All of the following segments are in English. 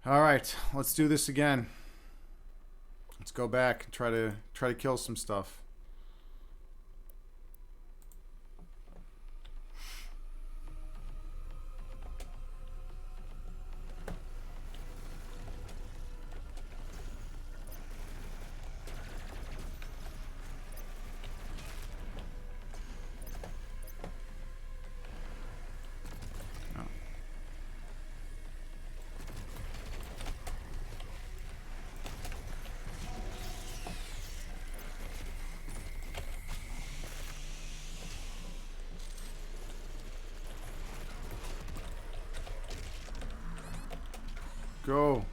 All right, let's do this again. Let's go back and try to kill some stuff. Go.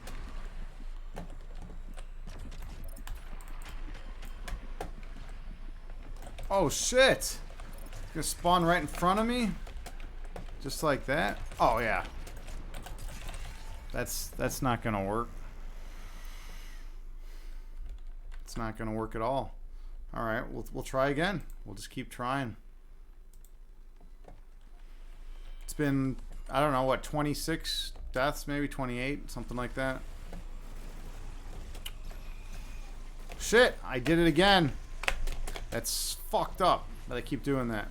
Oh shit! Gonna spawn right in front of me? Just like that? Oh yeah. That's not gonna work. It's not gonna work at all. Alright, we'll try again. We'll just keep trying. It's been, I don't know, what, 26 deaths, maybe 28, something like that. Shit, I did it again. That's fucked up that I keep doing that.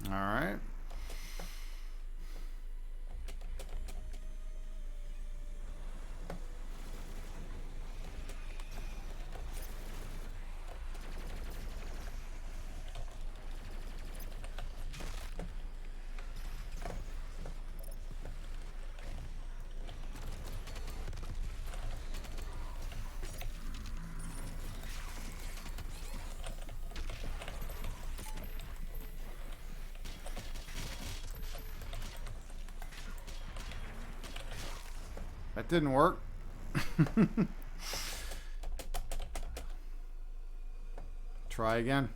All right. That didn't work. Try again.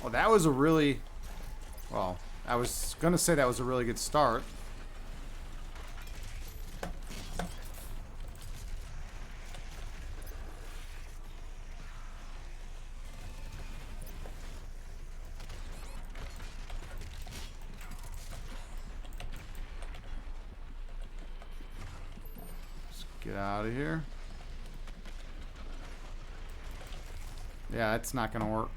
Well, that was a really... Well, I was going to say that was a really good start. Let's get out of here. Yeah, it's not going to work.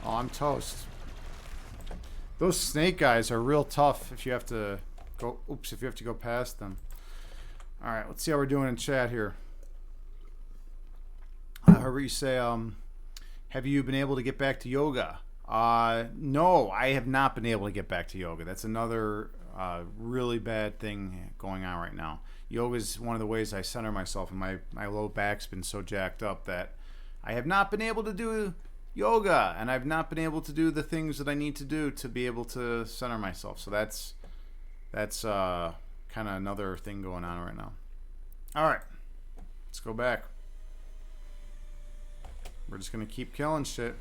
Oh, I'm toast. Those snake guys are real tough if you have to go... Oops, if you have to go past them. Alright, let's see how we're doing in chat here. Herbert, you say, have you been able to get back to yoga? No, I have not been able to get back to yoga. That's another really bad thing going on right now. Yoga is one of the ways I center myself, and my low back's been so jacked up that I have not been able to do yoga, and I've not been able to do the things that I need to do to be able to center myself. So that's kind of another thing going on right now. All right, let's go back. We're just gonna keep killing shit.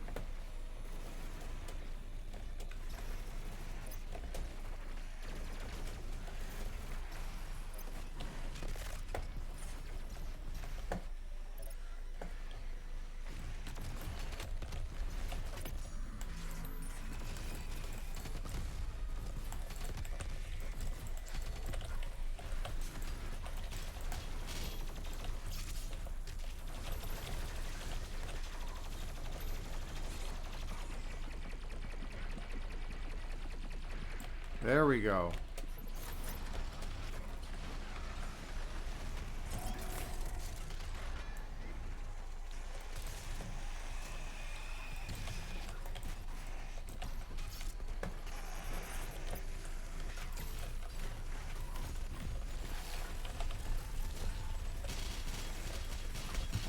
There we go.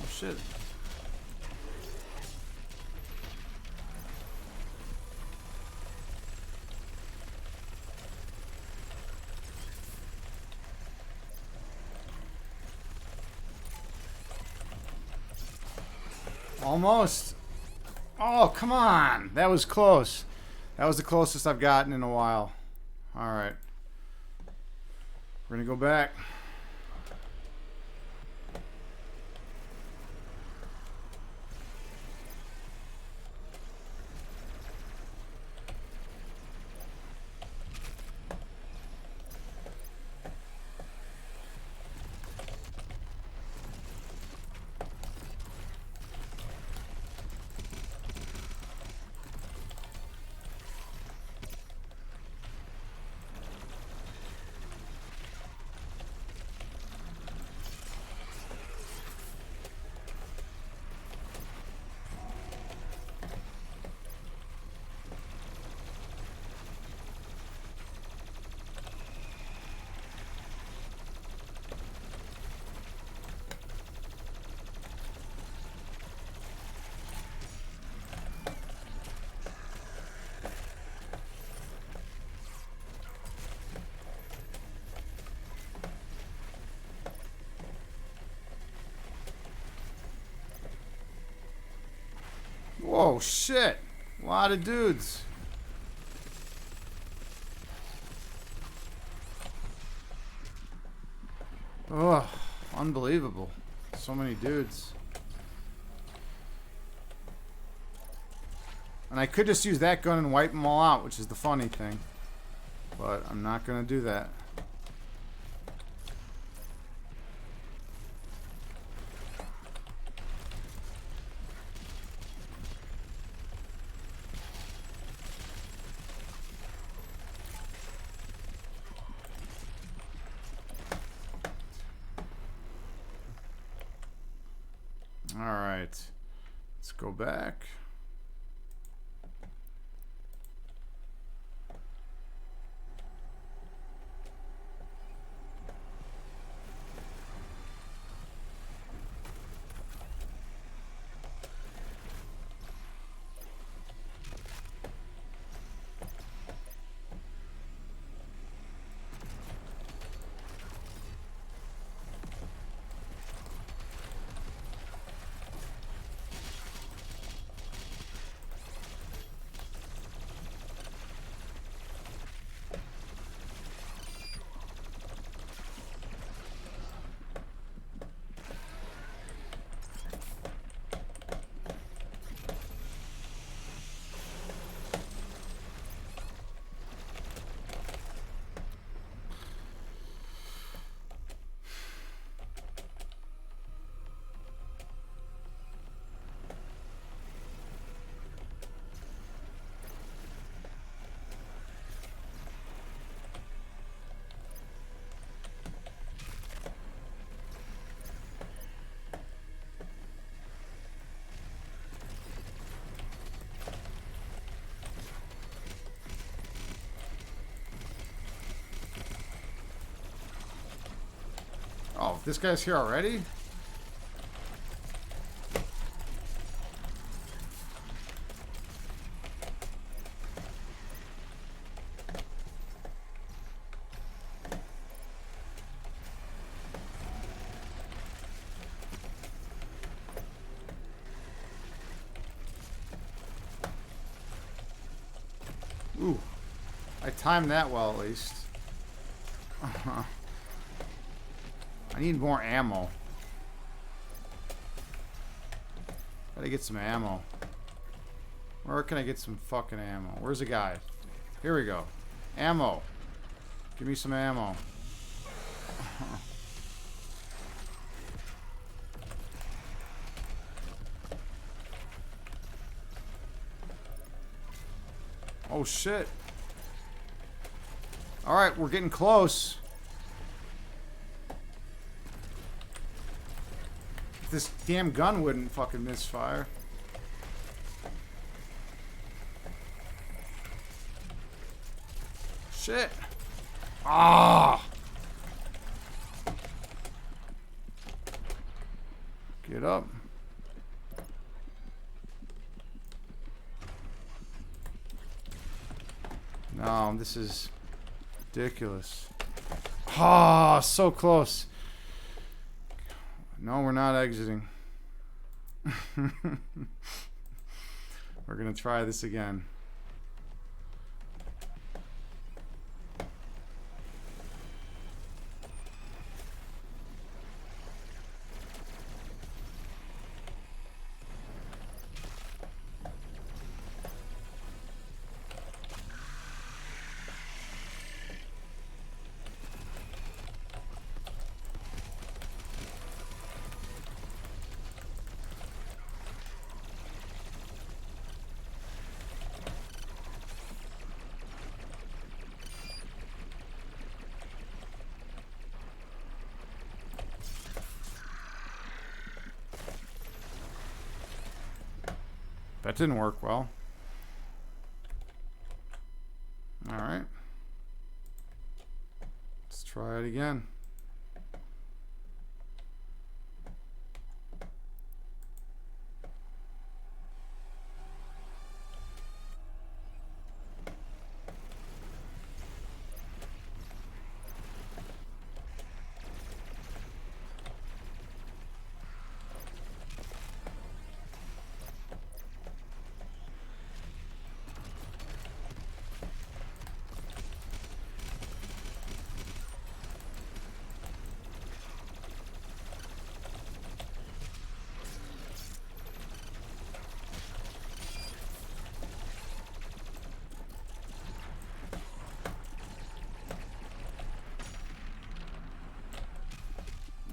Oh shit. Almost. Oh, come on. That was close. That was the closest I've gotten in a while. Alright. We're going to go back. Whoa, shit. A lot of dudes. Ugh, unbelievable. So many dudes. And I could just use that gun and wipe them all out, which is the funny thing. But I'm not going to do that. Alright, let's go back. Oh, this guy's here already? Ooh, I timed that well at least. I need more ammo. Gotta get some ammo. Where can I get some fucking ammo? Where's the guy? Here we go. Ammo. Give me some ammo. Oh shit. Alright, we're getting close. If this damn gun wouldn't fucking misfire. Shit. Ah! Get up. No, this is ridiculous. Ah, oh, so close. No, we're not exiting. We're gonna try this again. That didn't work well. All right. Let's try it again.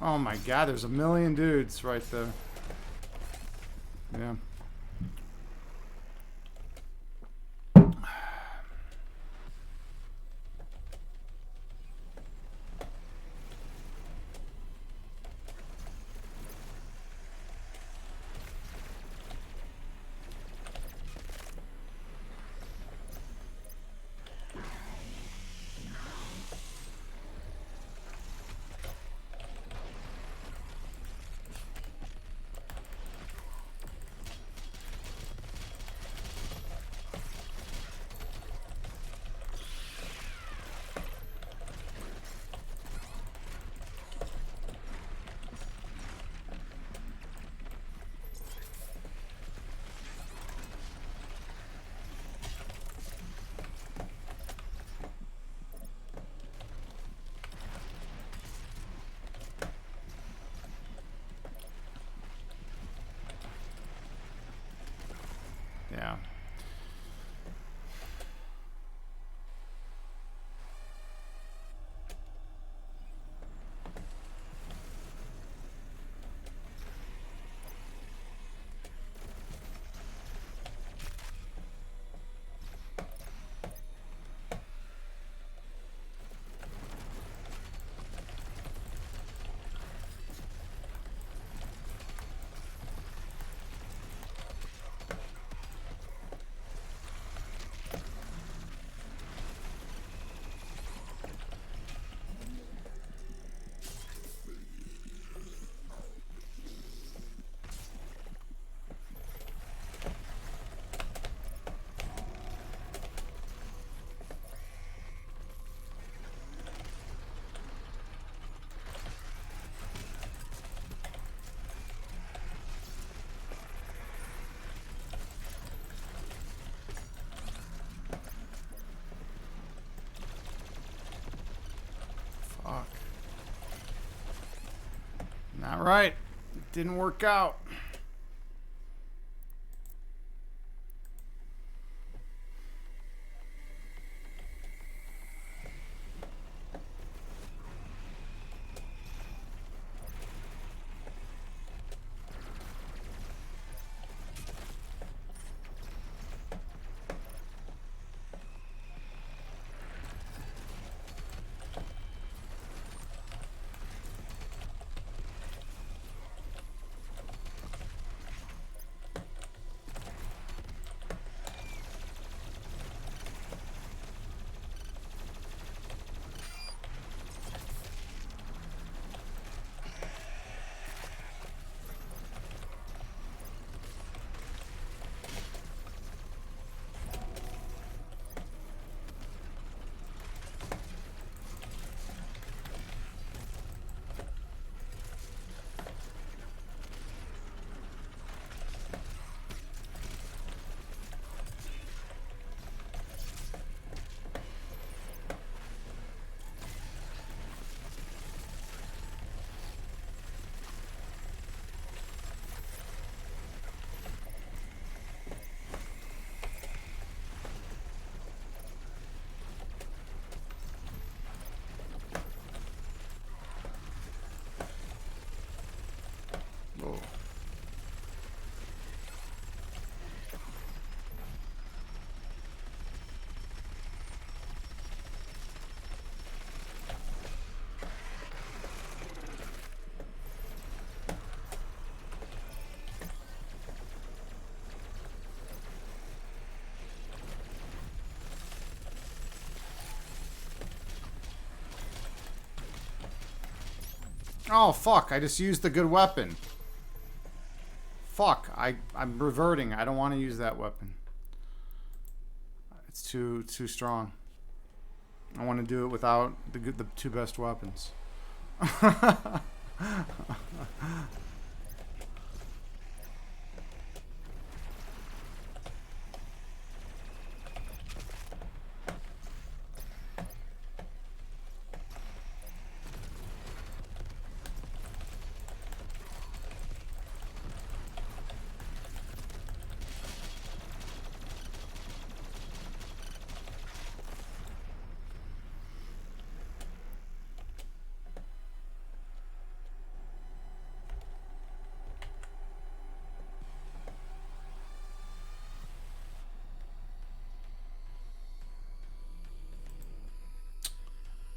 Oh my god, there's a million dudes right there. Yeah. Yeah. Fuck. Not right. It didn't work out. Oh, fuck. I just used the good weapon. Fuck. I'm reverting. I don't want to use that weapon. It's too strong. I want to do it without the two best weapons.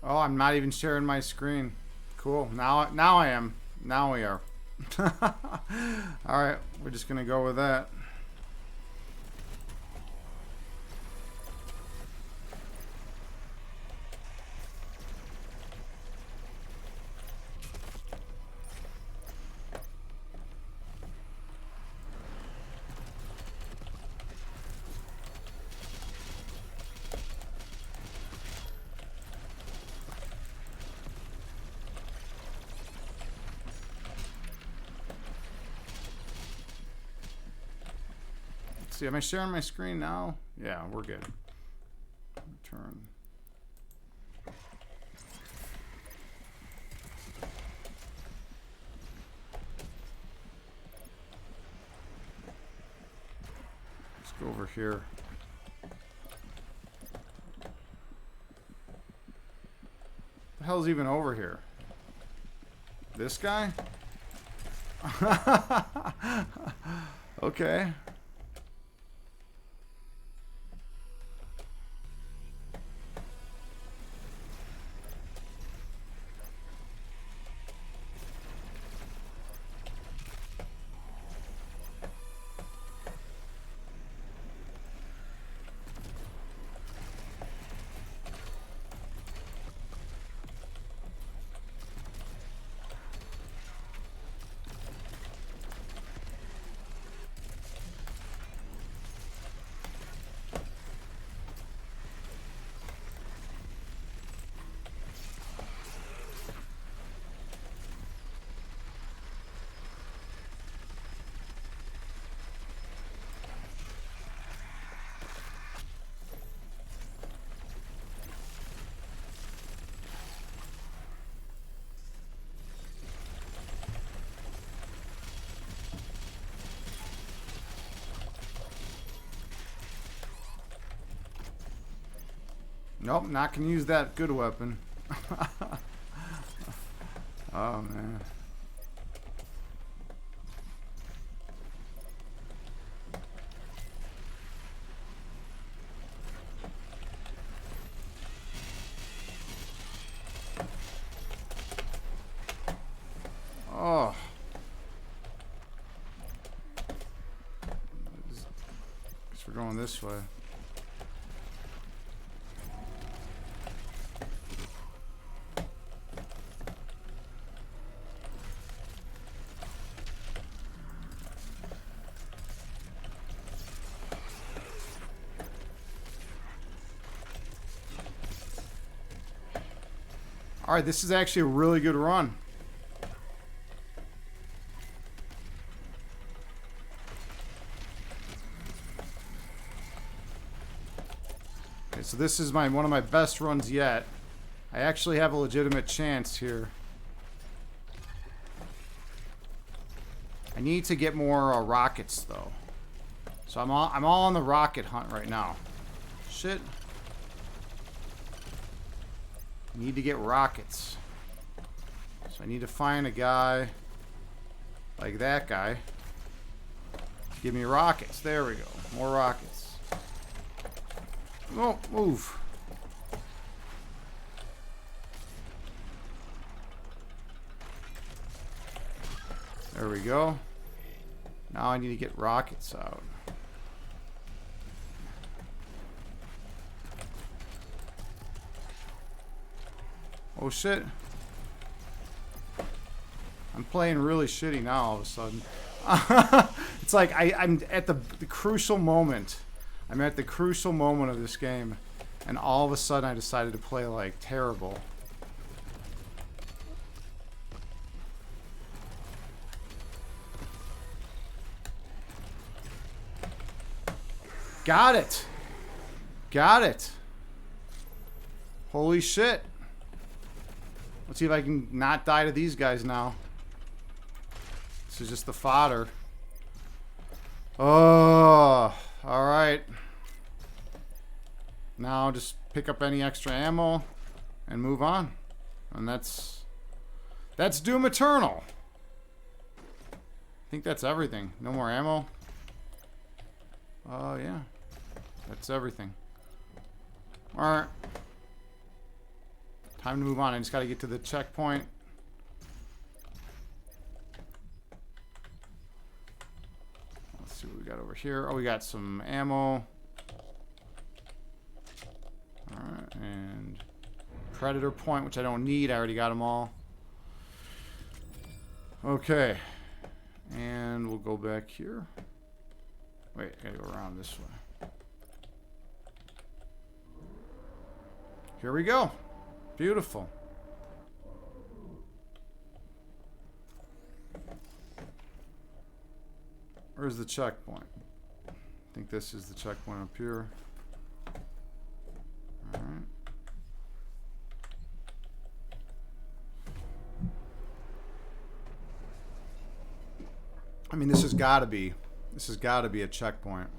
Oh, I'm not even sharing my screen. Cool. Now I am. Now we are. Alright, we're just gonna go with that. See, am I sharing my screen now? Yeah, we're good. Return. Let's go over here. The hell's even over here? This guy? Okay. Nope, not gonna use that good weapon. Oh man. Oh. Guess we're going this way. Alright, this is actually a really good run. Okay, so this is one of my best runs yet. I actually have a legitimate chance here. I need to get more rockets though. So I'm all on the rocket hunt right now. Shit. Need to get rockets. So I need to find a guy like that guy. Give me rockets. There we go. More rockets. Oh, move. There we go. Now I need to get rockets out. Oh shit. I'm playing really shitty now all of a sudden. It's like I'm at the crucial moment. I'm at the crucial moment of this game. And all of a sudden I decided to play like terrible. Got it. Got it. Holy shit. Let's see if I can not die to these guys now. This is just the fodder. Oh, alright. Now just pick up any extra ammo and move on. And that's Doom Eternal. I think that's everything. No more ammo. Oh, yeah. That's everything. Alright. Time to move on. I just gotta get to the checkpoint. Let's see what we got over here. Oh, we got some ammo. Alright, and Predator point, which I don't need. I already got them all. Okay. And we'll go back here. Wait, I gotta go around this way. Here we go. Beautiful. Where's the checkpoint? I think this is the checkpoint up here. Alright. I mean, this has got to be a checkpoint.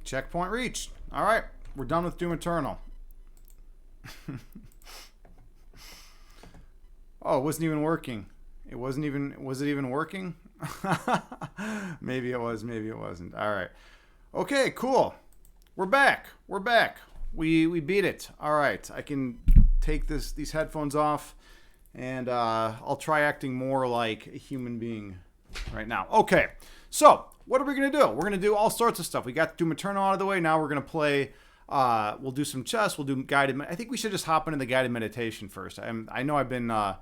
Checkpoint reached. All right, we're done with Doom Eternal. Oh, it wasn't even working. Was it even working? Maybe it was, maybe it wasn't. All right. Okay, cool. We're back. We're back. We beat it. All right. I can take these headphones off, and I'll try acting more like a human being right now. Okay. So, what are we going to do? We're going to do all sorts of stuff. We got Doom Eternal out of the way. Now we're going to play, we'll do some chess. We'll do guided, I think we should just hop into the guided meditation first. I know I've been, I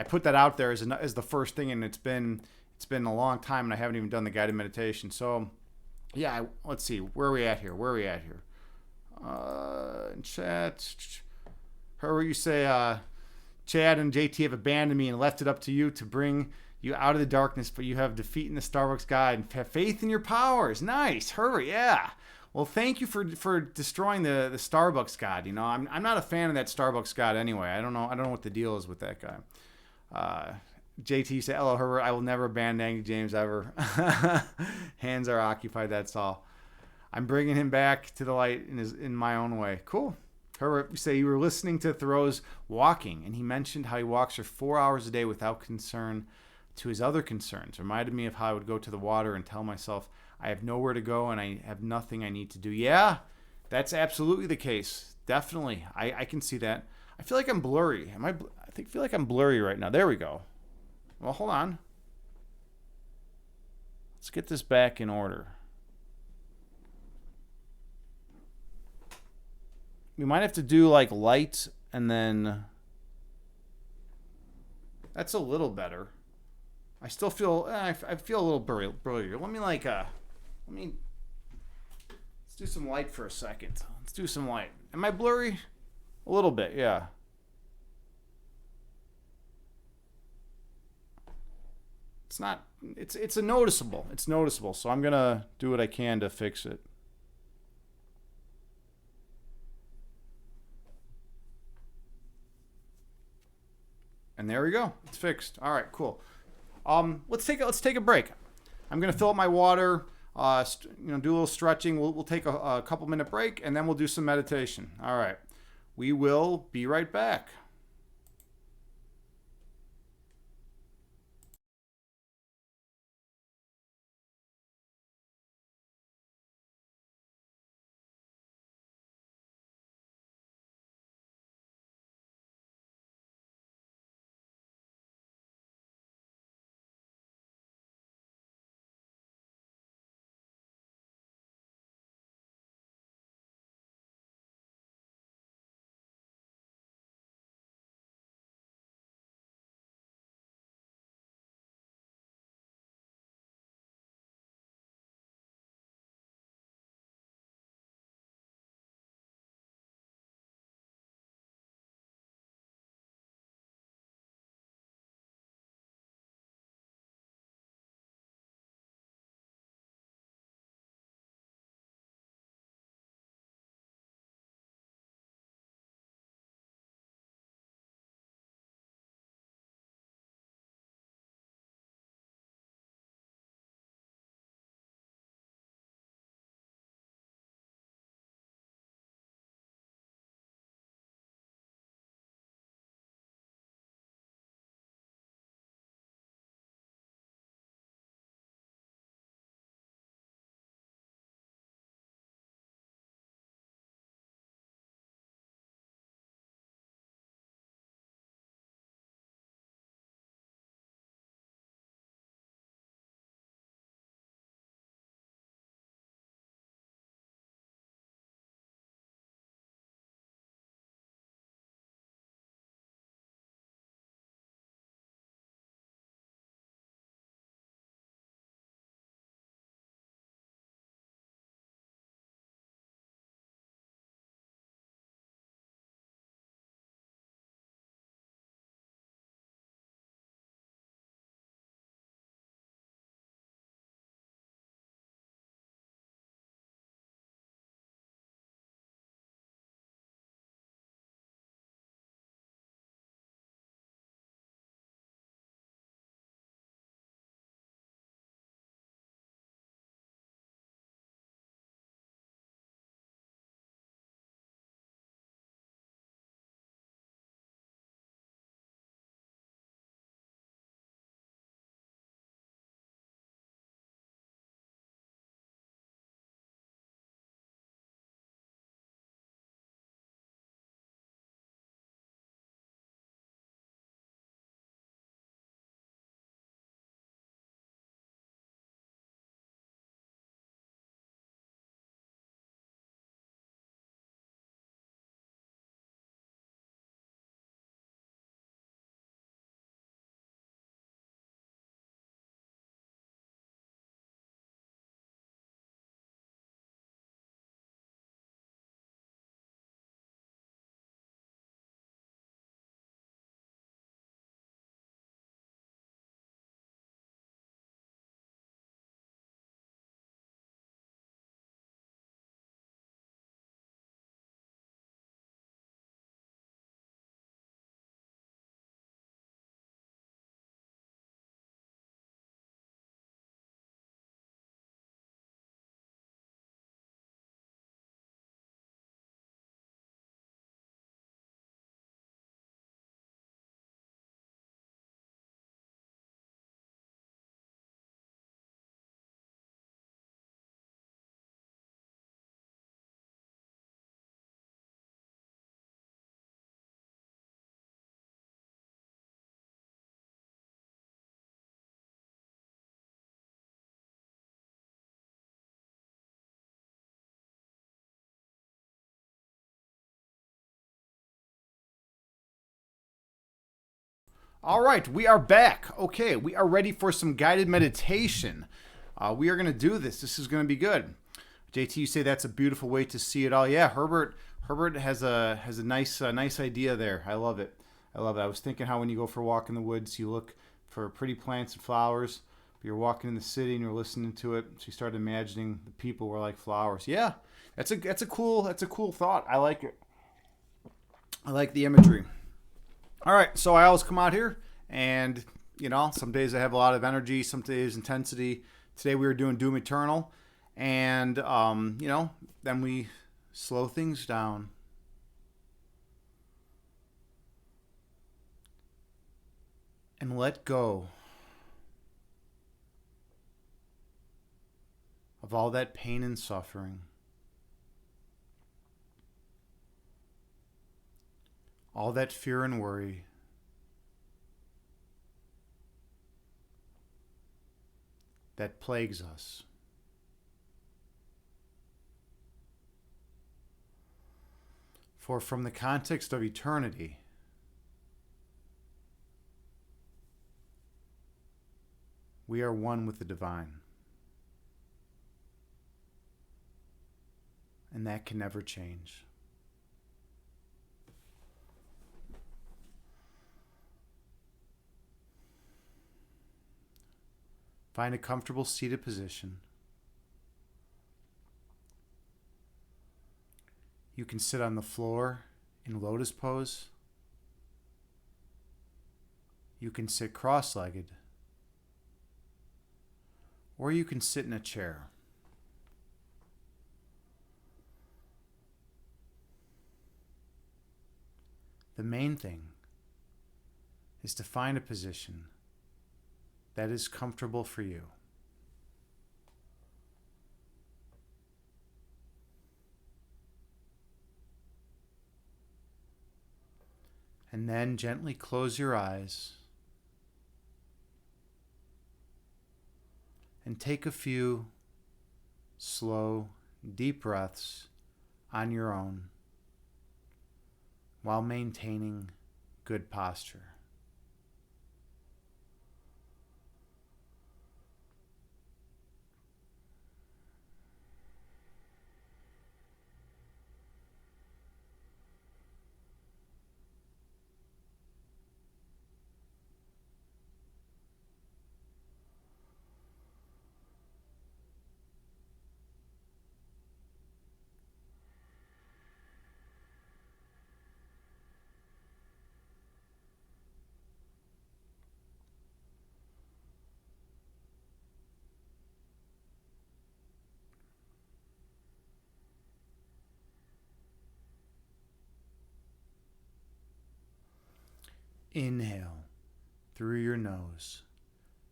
put that out there as the first thing, and it's been a long time, and I haven't even done the guided meditation. So, yeah, let's see. Where are we at here? In chat. However you say, Chad and JT have abandoned me and left it up to you to bring you out of the darkness, but you have defeated the Starbucks God and have faith in your powers. Nice. Hurry, yeah. Well, thank you for destroying the Starbucks God. You know, I'm not a fan of that Starbucks God anyway. I don't know what the deal is with that guy. JT said, "Hello, Herbert. I will never abandon Andy James ever. Hands are occupied. That's all. I'm bringing him back to the light in my own way." Cool. Herbert, you say you were listening to Thoreau's Walking, and he mentioned how he walks for 4 hours a day without concern to his other concerns. Reminded me of how I would go to the water and tell myself I have nowhere to go and I have nothing I need to do. Yeah, that's absolutely the case. Definitely. I can see that. I feel like I'm blurry. I feel like I'm blurry right now. There we go. Well, hold on. Let's get this back in order. We might have to do like light and then... That's a little better. I still feel... I feel a little blurrier. Let's do some light for a second. Let's do some light. Am I blurry? A little bit, yeah. It's not... It's a noticeable. It's noticeable. So I'm going to do what I can to fix it. And there we go. It's fixed. All right, cool. Let's take a break. I'm gonna fill up my water. Do a little stretching. We'll take a couple minute break, and then we'll do some meditation. All right. We will be right back. All right, we are back. Okay, we are ready for some guided meditation. We are going to do this. This is going to be good. JT, you say that's a beautiful way to see it all. Yeah, Herbert has a nice idea there. I love it. I love it. I was thinking how when you go for a walk in the woods, you look for pretty plants and flowers. But you're walking in the city and you're listening to it. So you start imagining the people were like flowers. Yeah, that's a cool thought. I like it. I like the imagery. All right, so I always come out here, and some days I have a lot of energy, some days intensity. Today we were doing Doom Eternal, and then we slow things down. And let go of all that pain and suffering. All that fear and worry. That plagues us. For from the context of eternity, we are one with the divine. And that can never change. Find a comfortable seated position. You can sit on the floor in lotus pose. You can sit cross-legged. Or you can sit in a chair. The main thing is to find a position that is comfortable for you. And then gently close your eyes and take a few slow, deep breaths on your own while maintaining good posture. Inhale through your nose,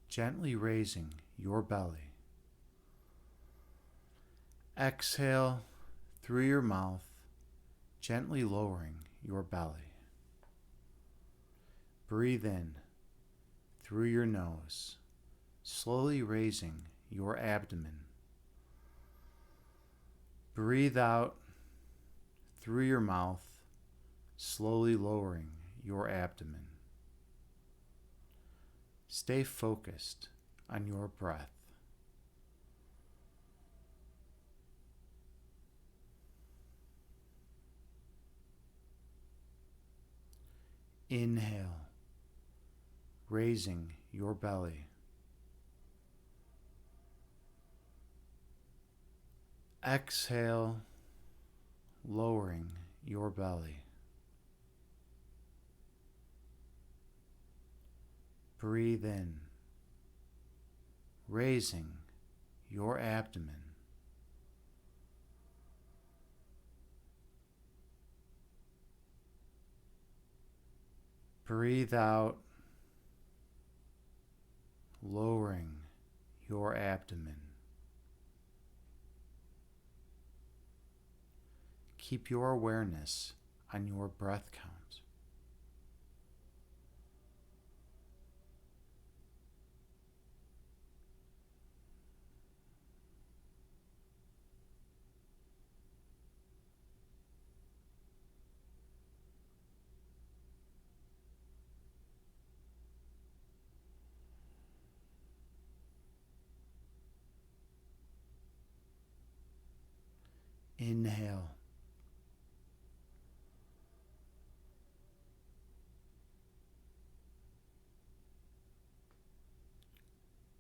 gently raising your belly. Exhale through your mouth, gently lowering your belly. Breathe in through your nose, slowly raising your abdomen. Breathe out through your mouth, slowly lowering your abdomen. Stay focused on your breath. Inhale, raising your belly. Exhale, lowering your belly. Breathe in, raising your abdomen. Breathe out, lowering your abdomen. Keep your awareness on your breath count. Inhale.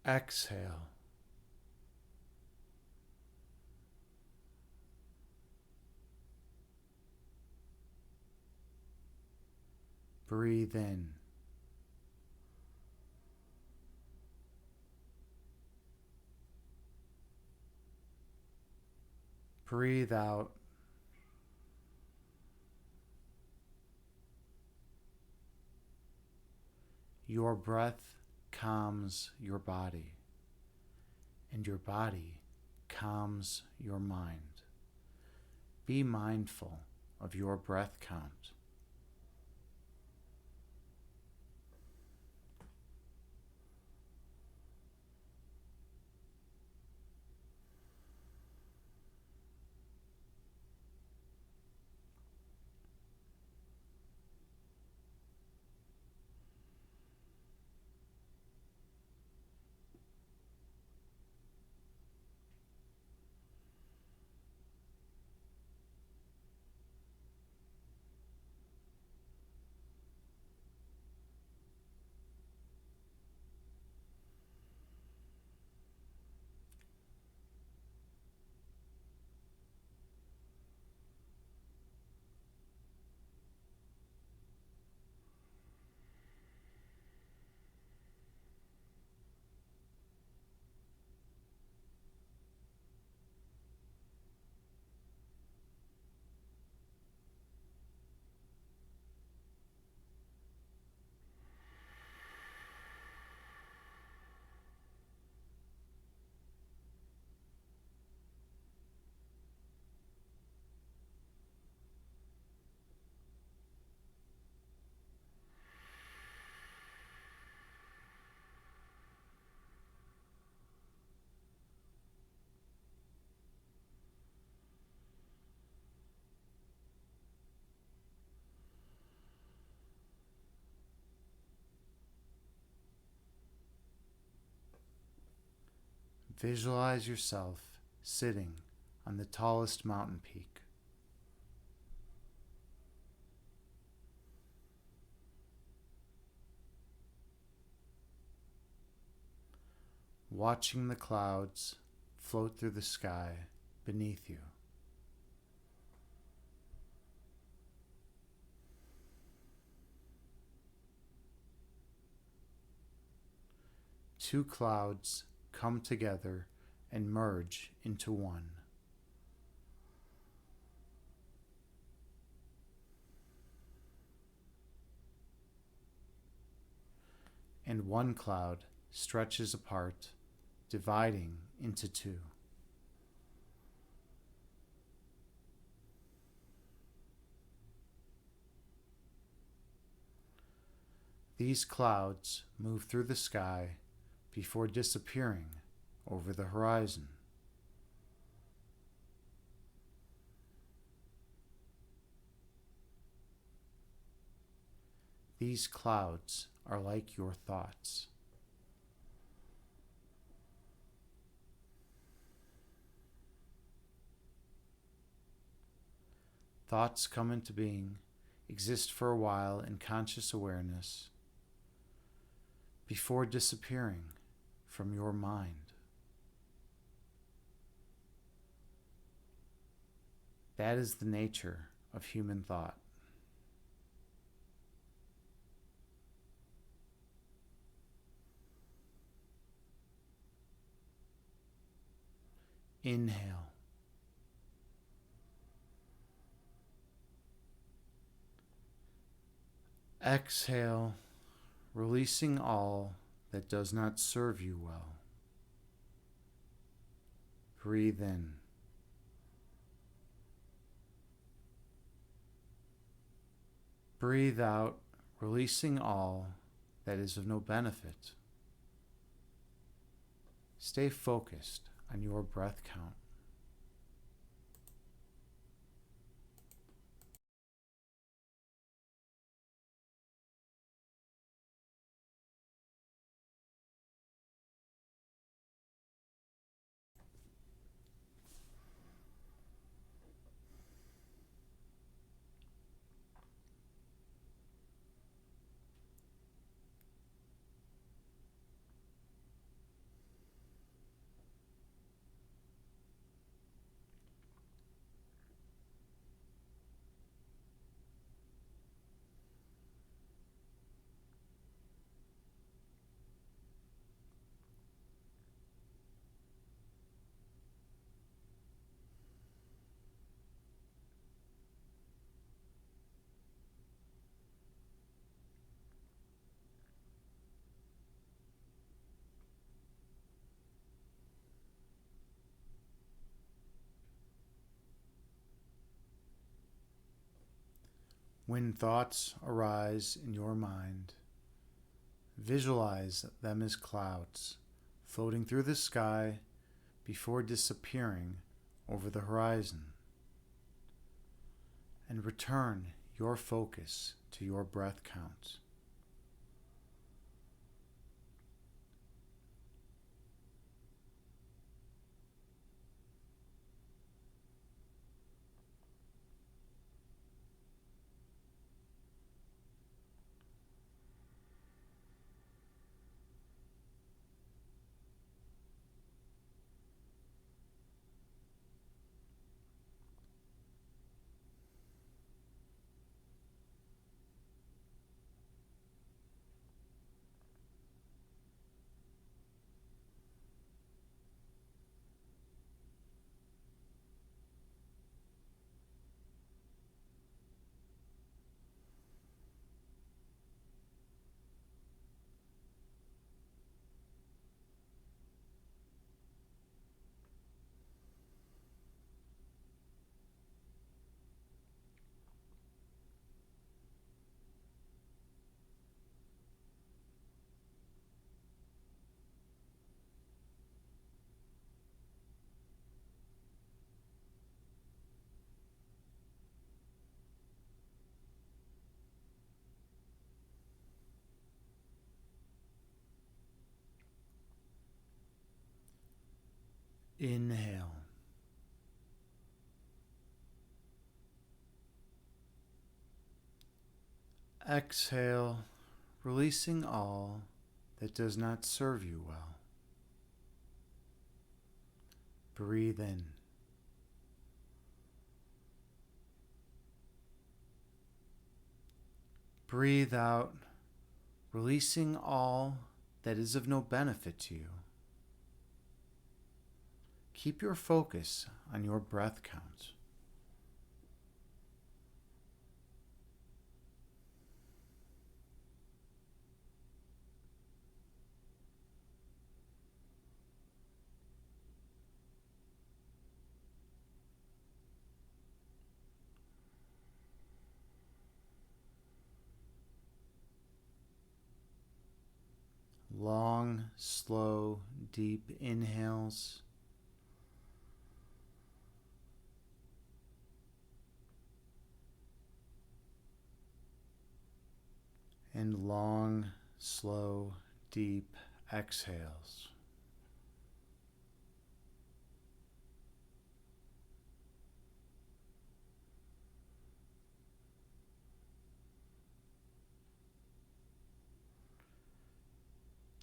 Exhale. Breathe in. Breathe out. Your breath calms your body, and your body calms your mind. Be mindful of your breath count. Visualize yourself sitting on the tallest mountain peak. Watching the clouds float through the sky beneath you. Two clouds come together and merge into one. And one cloud stretches apart, dividing into two. These clouds move through the sky before disappearing over the horizon. These clouds are like your thoughts. Thoughts come into being, exist for a while in conscious awareness, before disappearing from your mind. That is the nature of human thought. Inhale. Exhale, releasing all that does not serve you well. Breathe in. Breathe out, releasing all that is of no benefit. Stay focused on your breath count. When thoughts arise in your mind, visualize them as clouds floating through the sky before disappearing over the horizon. And return your focus to your breath count. Inhale. Exhale, releasing all that does not serve you well. Breathe in. Breathe out, releasing all that is of no benefit to you. Keep your focus on your breath count. Long, slow, deep inhales. And long, slow, deep exhales.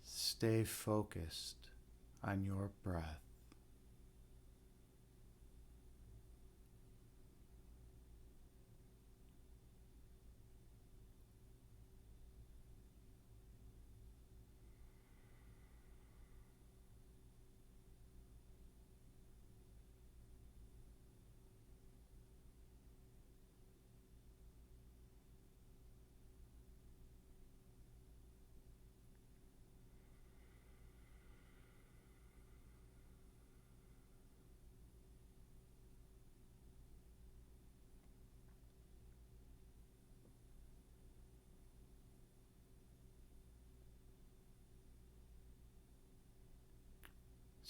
Stay focused on your breath.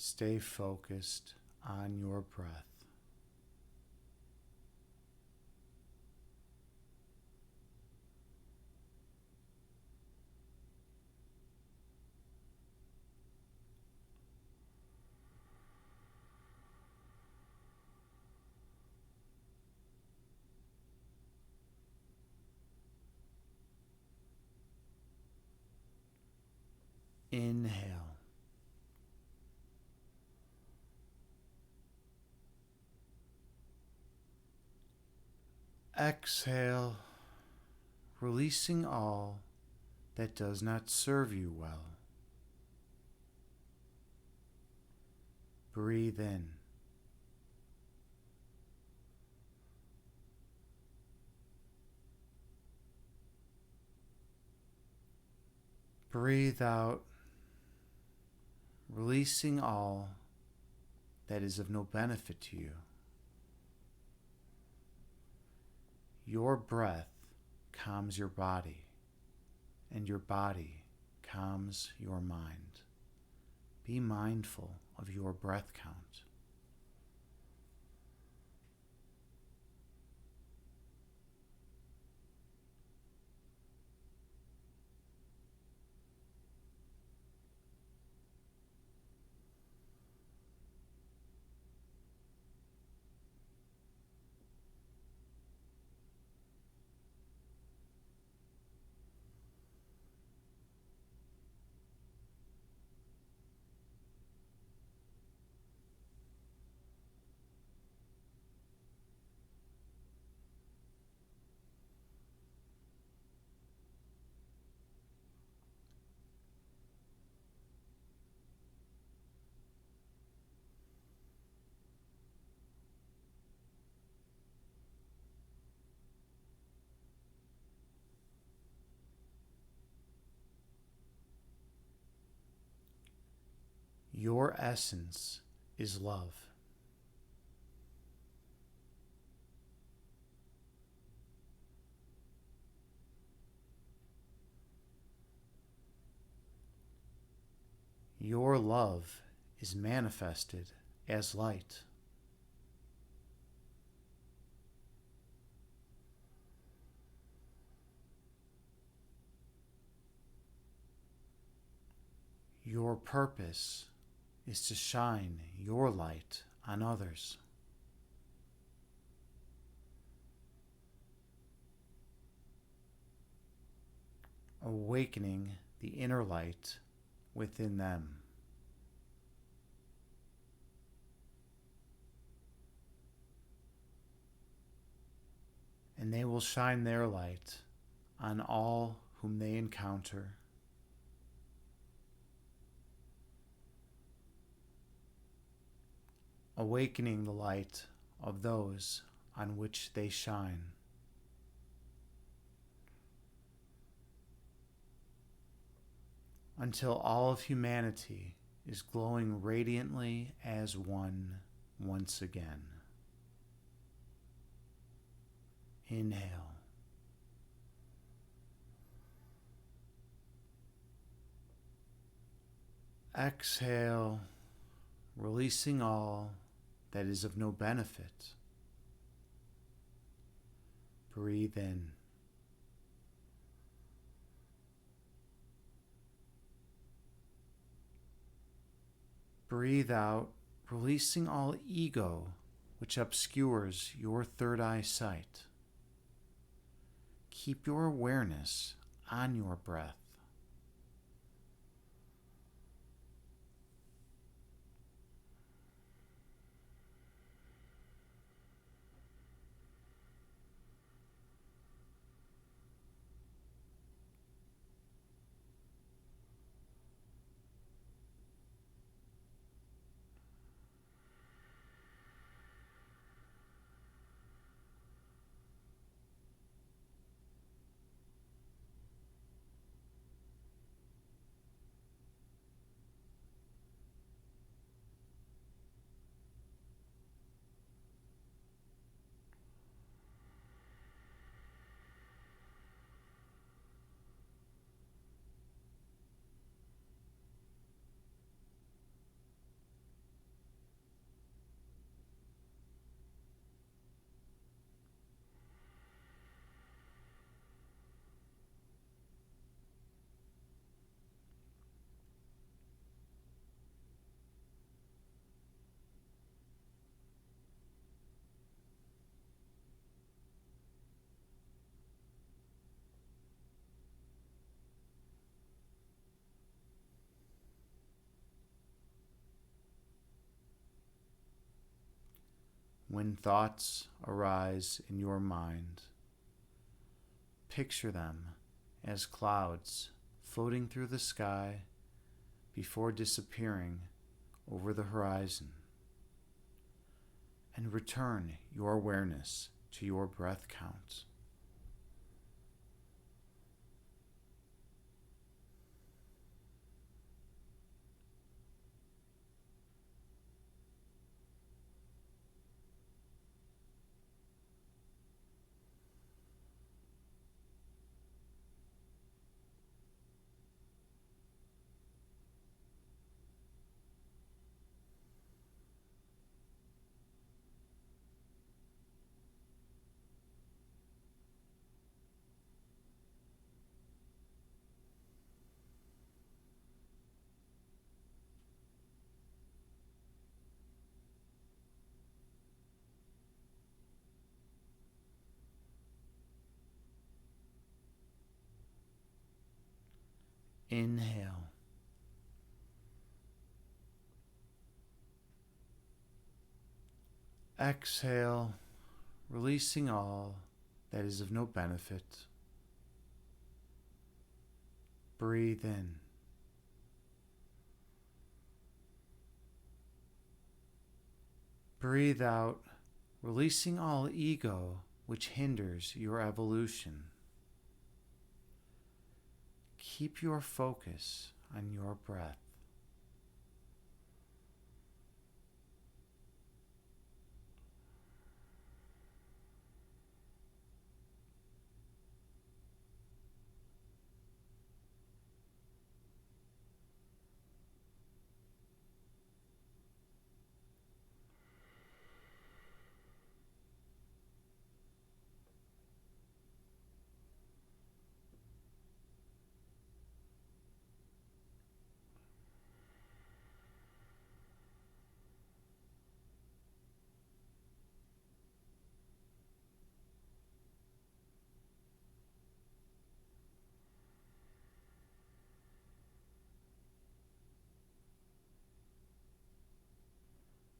Stay focused on your breath. Inhale. Exhale, releasing all that does not serve you well. Breathe in. Breathe out, releasing all that is of no benefit to you. Your breath calms your body, and your body calms your mind. Be mindful of your breath count. Your essence is love. Your love is manifested as light. Your purpose is to shine your light on others. Awakening the inner light within them. And they will shine their light on all whom they encounter. Awakening the light of those on which they shine. Until all of humanity is glowing radiantly as one once again. Inhale. Exhale, releasing all that is of no benefit. Breathe in. Breathe out, releasing all ego which obscures your third eye sight. Keep your awareness on your breath. When thoughts arise in your mind, picture them as clouds floating through the sky before disappearing over the horizon, and return your awareness to your breath count. Inhale. Exhale, releasing all that is of no benefit. Breathe in. Breathe out, releasing all ego which hinders your evolution. Keep your focus on your breath.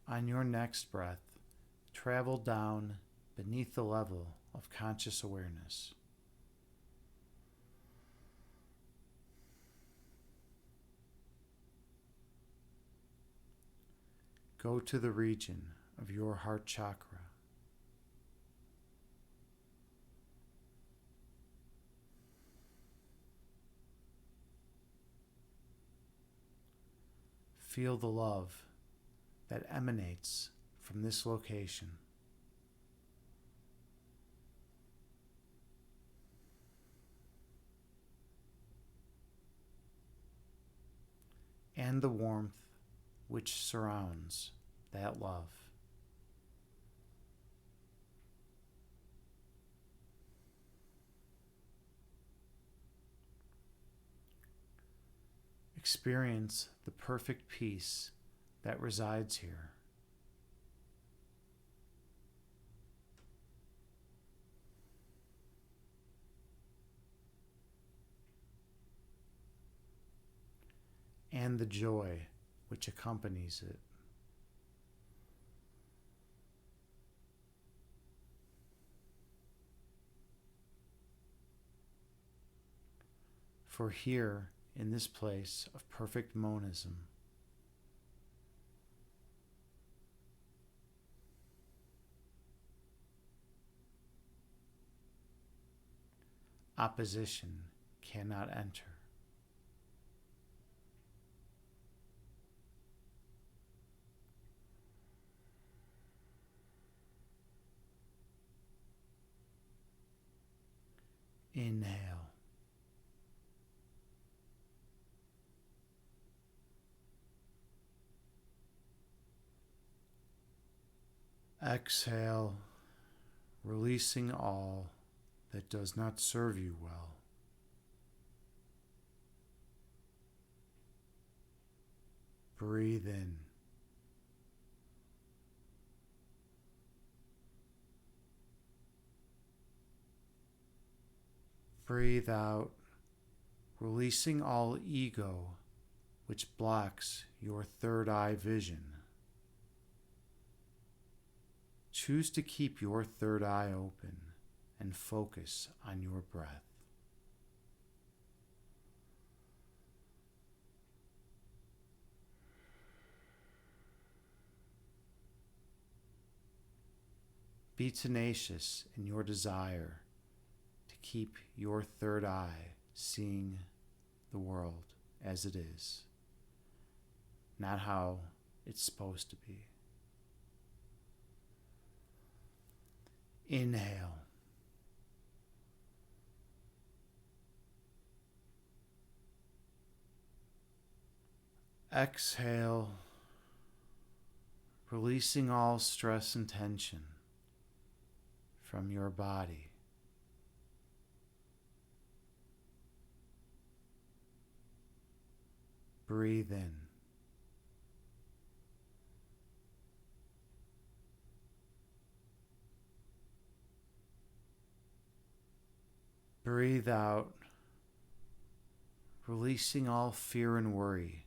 On your next breath, travel down beneath the level of conscious awareness. Go to the region of your heart chakra. Feel the love that emanates from this location. And the warmth which surrounds that love. Experience the perfect peace that resides here. And the joy which accompanies it. For here, in this place of perfect monism, opposition cannot enter. Inhale. Exhale, releasing all that does not serve you well. Breathe in. Breathe out, releasing all ego which blocks your third eye vision. Choose to keep your third eye open and focus on your breath. Be tenacious in your desire to keep your third eye seeing the world as it is, not how it's supposed to be. Inhale. Exhale, releasing all stress and tension from your body. Breathe in. Breathe out, releasing all fear and worry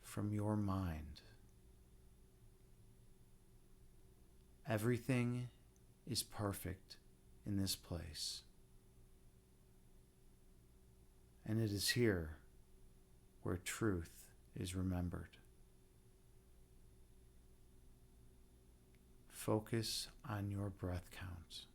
from your mind. Everything is perfect in this place. And it is here where truth is remembered. Focus on your breath count.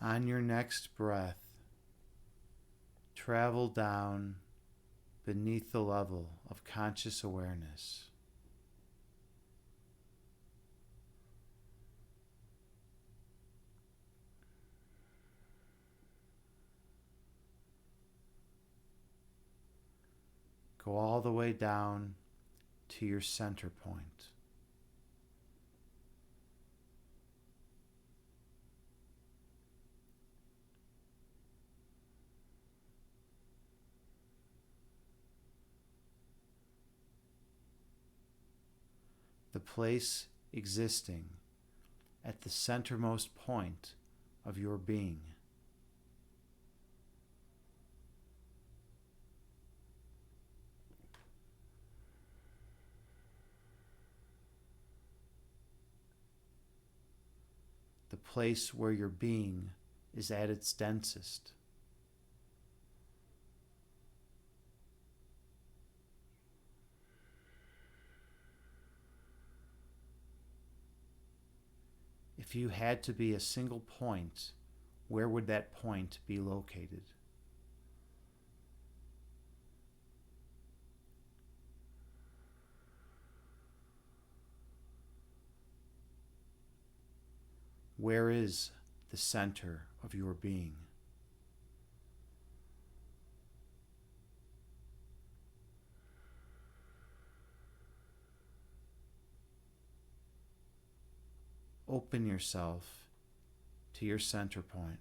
On your next breath, travel down beneath the level of conscious awareness. Go all the way down to your center point. The place existing at the centermost point of your being. The place where your being is at its densest. If you had to be a single point, where would that point be located? Where is the center of your being? Open yourself to your center point.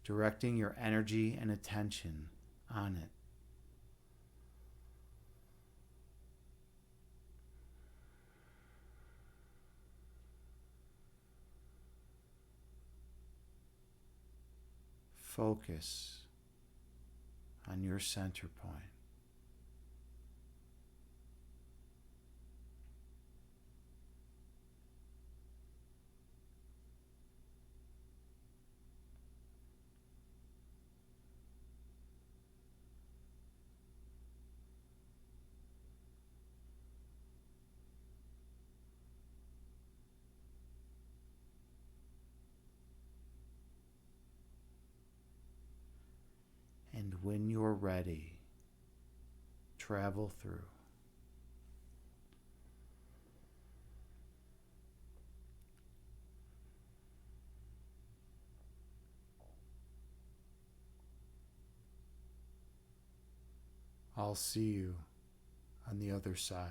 Directing your energy and attention on it. Focus on your center point. And when you're ready, travel through. I'll see you on the other side.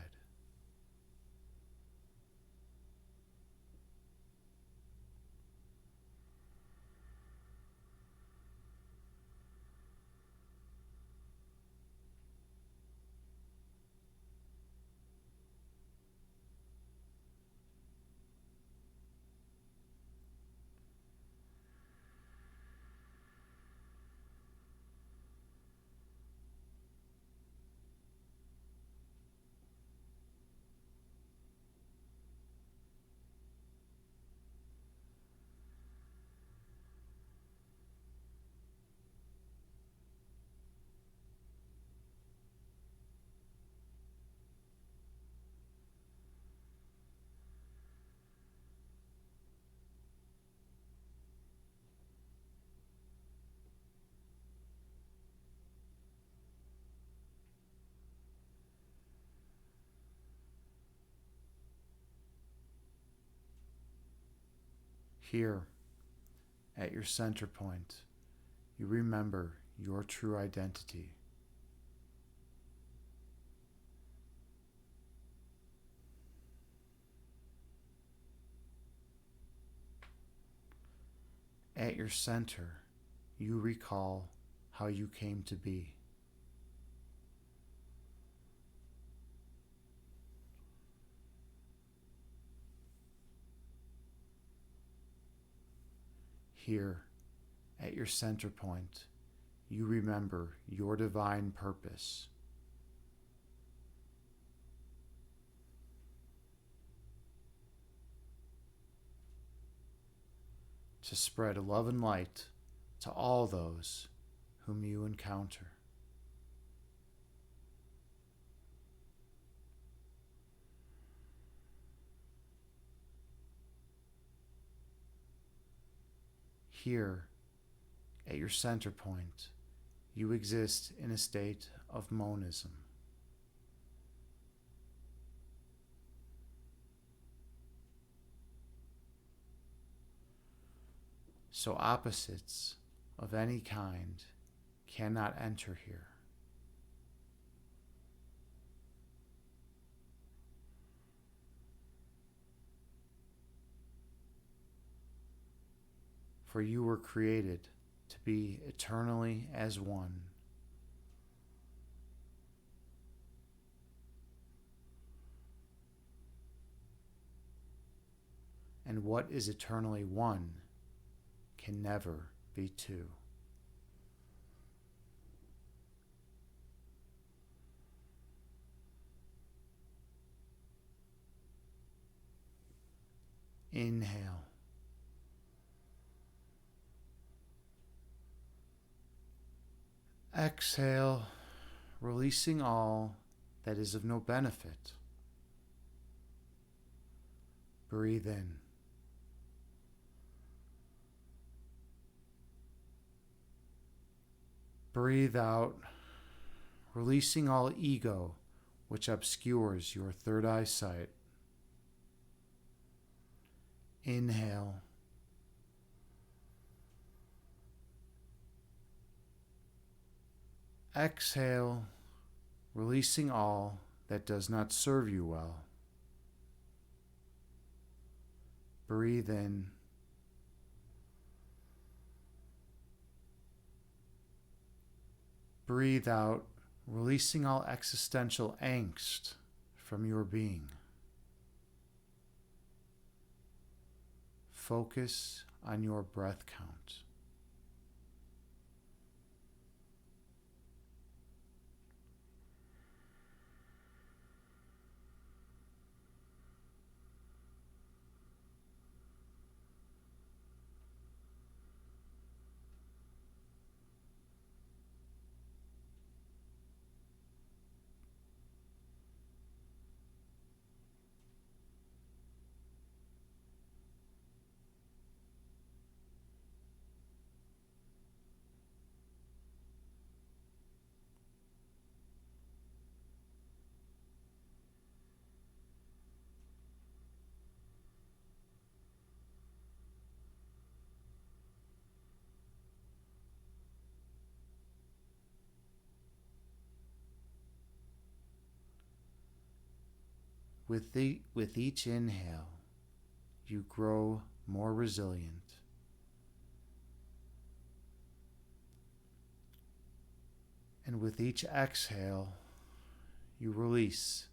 Here, at your center point, you remember your true identity. At your center, you recall how you came to be. Here, at your center point, you remember your divine purpose. To spread love and light to all those whom you encounter. Here, at your center point, you exist in a state of monism. So opposites of any kind cannot enter here. For you were created to be eternally as one. And what is eternally one can never be two. Inhale. Exhale, releasing all that is of no benefit. Breathe in. Breathe out, releasing all ego which obscures your third eye sight. Inhale. Exhale, releasing all that does not serve you well. Breathe in. Breathe out, releasing all existential angst from your being. Focus on your breath count. With each inhale, you grow more resilient. And with each exhale, you release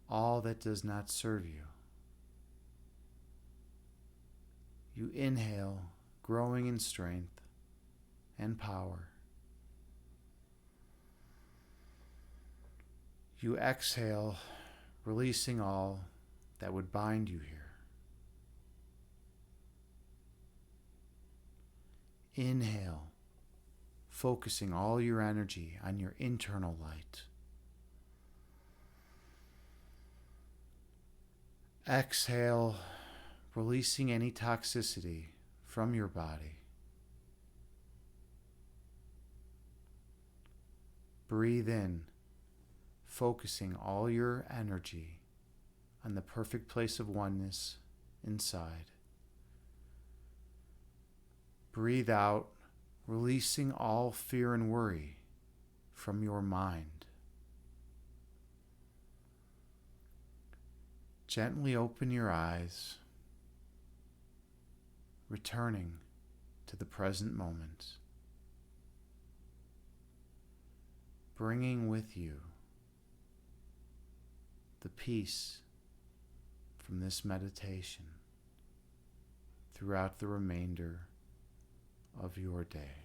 all that does not serve you. You inhale, growing in strength and power. You exhale, releasing all that would bind you here. Inhale, focusing all your energy on your internal light. Exhale, releasing any toxicity from your body. Breathe in, focusing all your energy on the perfect place of oneness inside. Breathe out, releasing all fear and worry from your mind. Gently open your eyes, returning to the present moment, bringing with you the peace from this meditation throughout the remainder of your day.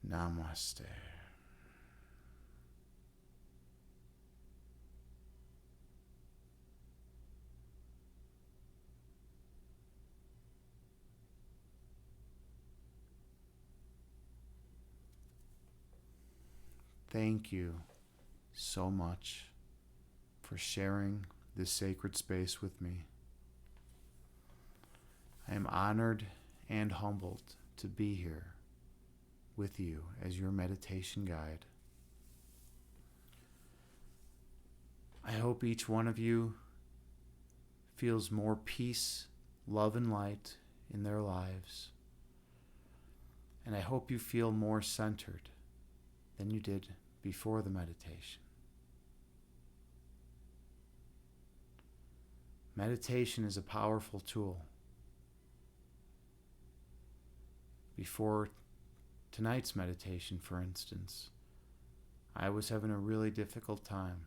Namaste. Thank you so much for sharing this sacred space with me. I am honored and humbled to be here with you as your meditation guide. I hope each one of you feels more peace, love, and light in their lives. And I hope you feel more centered than you did before the meditation. Meditation is a powerful tool. Before tonight's meditation, for instance, I was having a really difficult time.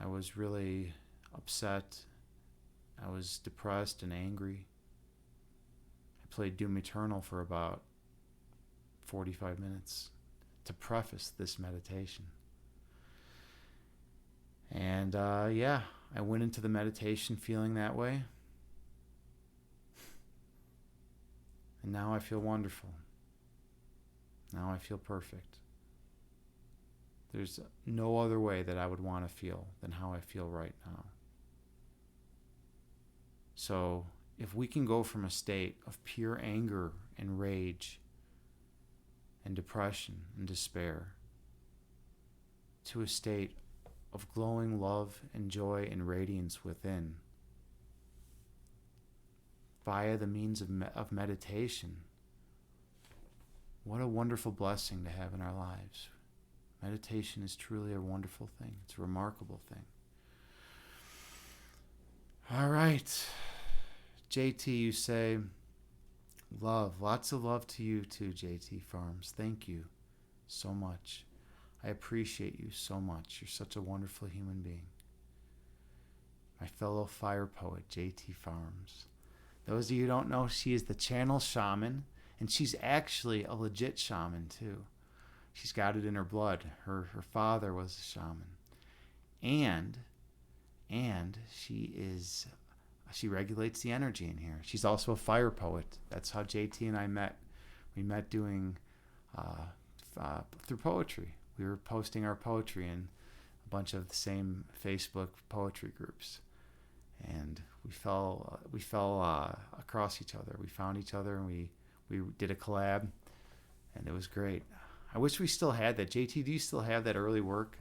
I was really upset. I was depressed and angry. I played Doom Eternal for about 45 minutes to preface this meditation. And I went into the meditation feeling that way. And now I feel wonderful. Now I feel perfect. There's no other way that I would want to feel than how I feel right now. So if we can go from a state of pure anger and rage and depression and despair to a state of glowing love and joy and radiance within via the means of meditation, what a wonderful blessing to have in our lives. Meditation is truly a wonderful thing. It's a remarkable thing. All right. JT, you say, love. Lots of love to you too, JT Farms. Thank you so much. I appreciate you so much. You're such a wonderful human being. My fellow fire poet, JT Farms. Those of you who don't know, she is the channel shaman, and she's actually a legit shaman too. She's got it in her blood. Her father was a shaman. And she regulates the energy in here. She's also a fire poet. That's how JT and I met. We met doing through poetry. We were posting our poetry in a bunch of the same Facebook poetry groups, and we fell across each other. We found each other, and we did a collab, and it was great. I wish we still had that. JT, do you still have that early work?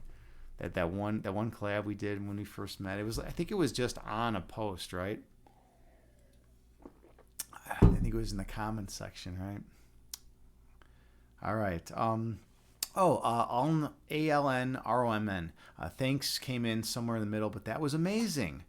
That one collab we did when we first met? I think it was just on a post, right? I think it was in the comments section, right? All right. Oh, Alnromn. Thanks came in somewhere in the middle, but that was amazing.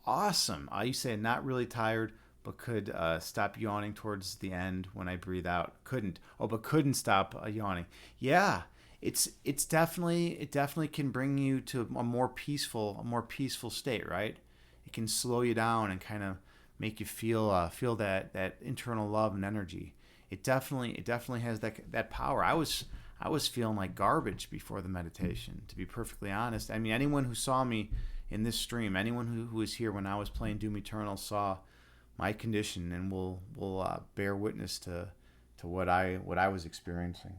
Awesome. You say not really tired, but could stop yawning towards the end when I breathe out. Couldn't. Oh, but couldn't stop yawning. Yeah, it definitely can bring you to a more peaceful state, right? It can slow you down and kind of make you feel that internal love and energy. It definitely has that power. I was feeling like garbage before the meditation, to be perfectly honest. I mean, anyone who saw me in this stream, anyone who was here when I was playing Doom Eternal saw my condition and will bear witness to what I was experiencing.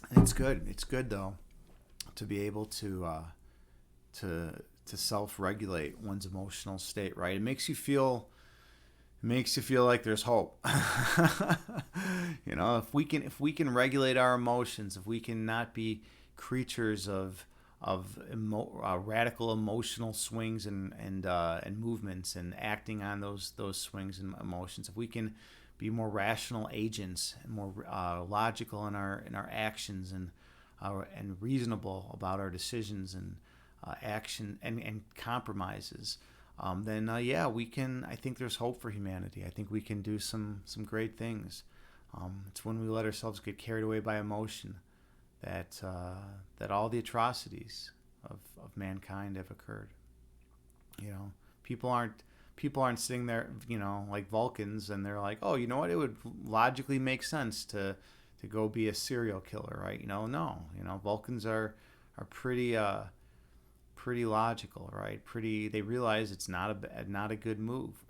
And it's good. It's good though to be able to self-regulate one's emotional state. Right? It makes you feel like there's hope. If we can regulate our emotions, if we can not be creatures of radical emotional swings and movements and acting on those swings and emotions, if we can be more rational agents and more logical in our actions and reasonable about our decisions and action and compromises, then yeah, we can. I think there's hope for humanity. I think we can do some great things. It's when we let ourselves get carried away by emotion that all the atrocities of mankind have occurred. People aren't sitting there, like Vulcans, and they're like, oh, you know what? It would logically make sense to go be a serial killer, right? No. Vulcans are pretty logical, right? They realize it's not a good move.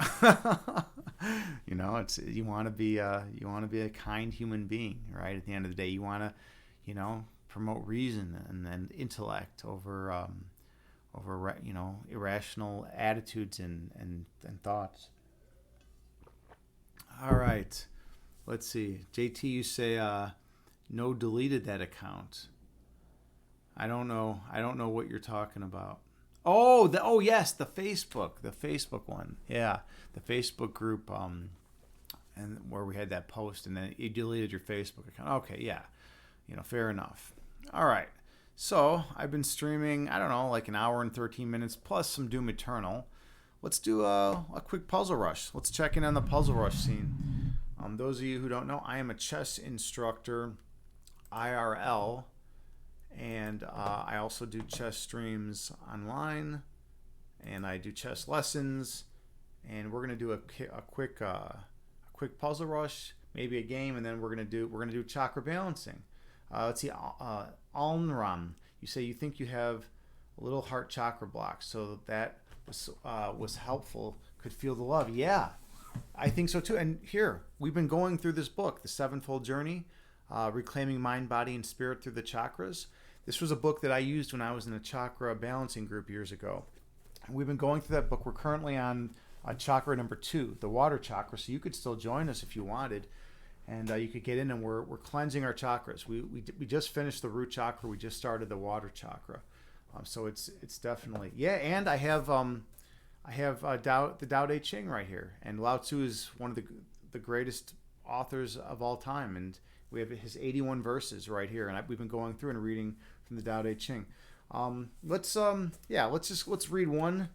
It's you want to be a kind human being, right? At the end of the day, you want to, promote reason and intellect over irrational attitudes and thoughts. All right, let's see. JT, you say no, deleted that account. I don't know what you're talking about. Oh, yes, the Facebook one. Yeah, the Facebook group, and where we had that post, and then you deleted your Facebook account. Okay, yeah, fair enough. All right. So I've been streaming, I don't know, like an hour and 13 minutes plus some Doom Eternal. Let's do a quick puzzle rush. Let's check in on the puzzle rush scene. Those of you who don't know, I am a chess instructor, IRL, and I also do chess streams online, and I do chess lessons. And we're gonna do a quick puzzle rush, maybe a game, and then we're gonna do chakra balancing. Let's see, Alnram, you say you think you have a little heart chakra block, so that was helpful. Could feel the love. Yeah, I think so too. And here, we've been going through this book, The Sevenfold Journey, Reclaiming Mind, Body, and Spirit Through the Chakras. This was a book that I used when I was in a chakra balancing group years ago. We've been going through that book. We're currently on chakra number 2, the water chakra, so you could still join us if you wanted. And you could get in, and we're cleansing our chakras. We just finished the root chakra. We just started the water chakra. So it's definitely, yeah. And I have the Tao Te Ching right here, and Lao Tzu is one of the greatest authors of all time, and we have his 81 verses right here, and we've been going through and reading from the Tao Te Ching. Let's read one.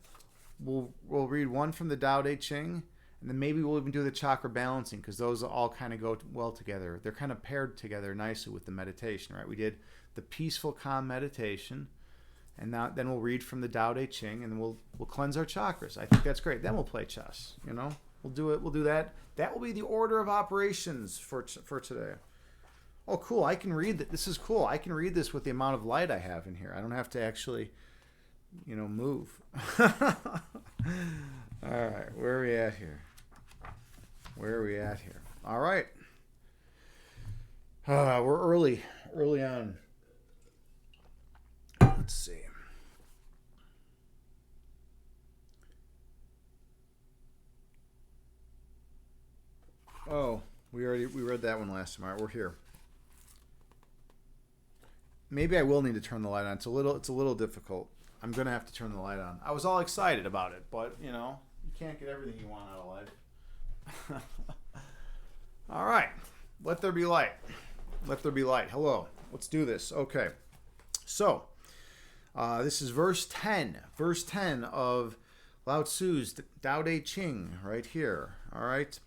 We'll read one from the Tao Te Ching. And then maybe we'll even do the chakra balancing, because those all kind of go well together. They're kind of paired together nicely with the meditation, right? We did the peaceful, calm meditation, and then we'll read from the Tao Te Ching, and then we'll cleanse our chakras. I think that's great. Then we'll play chess. We'll do it. We'll do that. That will be the order of operations for today. Oh, cool! I can read that. This is cool. I can read this with the amount of light I have in here. I don't have to actually, move. All right, where are we at here? All right. We're early on. Let's see. Oh, we read that one last time. All right, we're here. Maybe I will need to turn the light on. It's a little difficult. I'm gonna have to turn the light on. I was all excited about it, but you can't get everything you want out of life. All right, let there be light. Let there be light. Hello. Let's do this. Okay. So, this is verse 10. Verse 10 of Lao Tzu's Tao Te Ching right here. All right.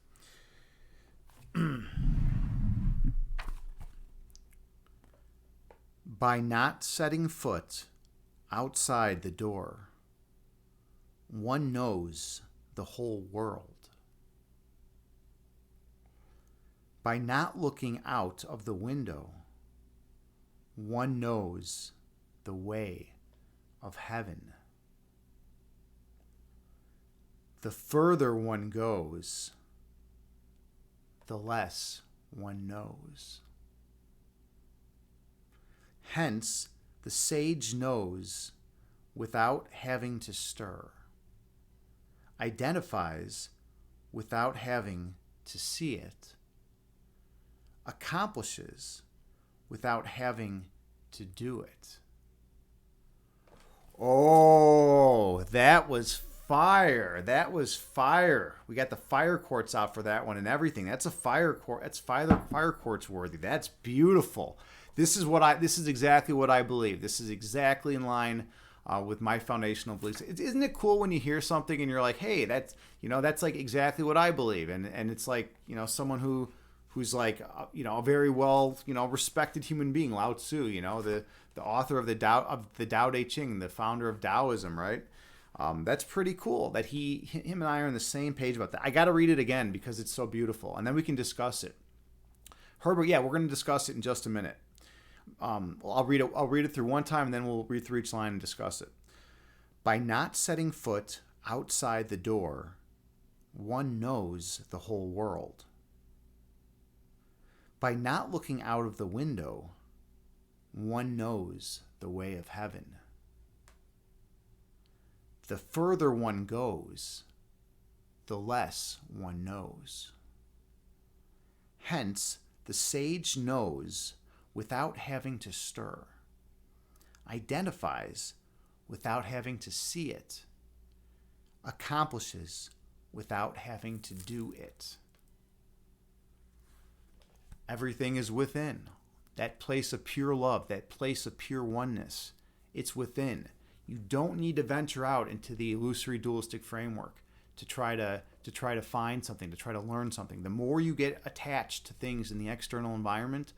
By not setting foot outside the door, one knows the whole world. By not looking out of the window, one knows the way of heaven. The further one goes, the less one knows. Hence, the sage knows without having to stir, identifies without having to see it, accomplishes without having to do it. Oh, that was fire. That was fire. We got the fire quartz out for that one and everything. That's a fire quartz. That's fire quartz worthy. That's beautiful. This is exactly what I believe. This is exactly in line with my foundational beliefs. Isn't it cool when you hear something and you're like, hey, that's like exactly what I believe. And it's like, someone who's like, a very well, respected human being, Lao Tzu, the author of the Tao Te Ching, the founder of Taoism, right? That's pretty cool that him and I are on the same page about that. I got to read it again because it's so beautiful, and then we can discuss it. Herbert, yeah, we're going to discuss it in just a minute. I'll read it through one time, and then we'll read through each line and discuss it. By not setting foot outside the door, one knows the whole world. By not looking out of the window, one knows the way of heaven. The further one goes, the less one knows. Hence, the sage knows without having to stir, identifies without having to see it, accomplishes without having to do it. Everything is within. That place of pure love, that place of pure oneness, it's within. You don't need to venture out into the illusory dualistic framework to try to find something, to try to learn something. The more you get attached to things in the external environment,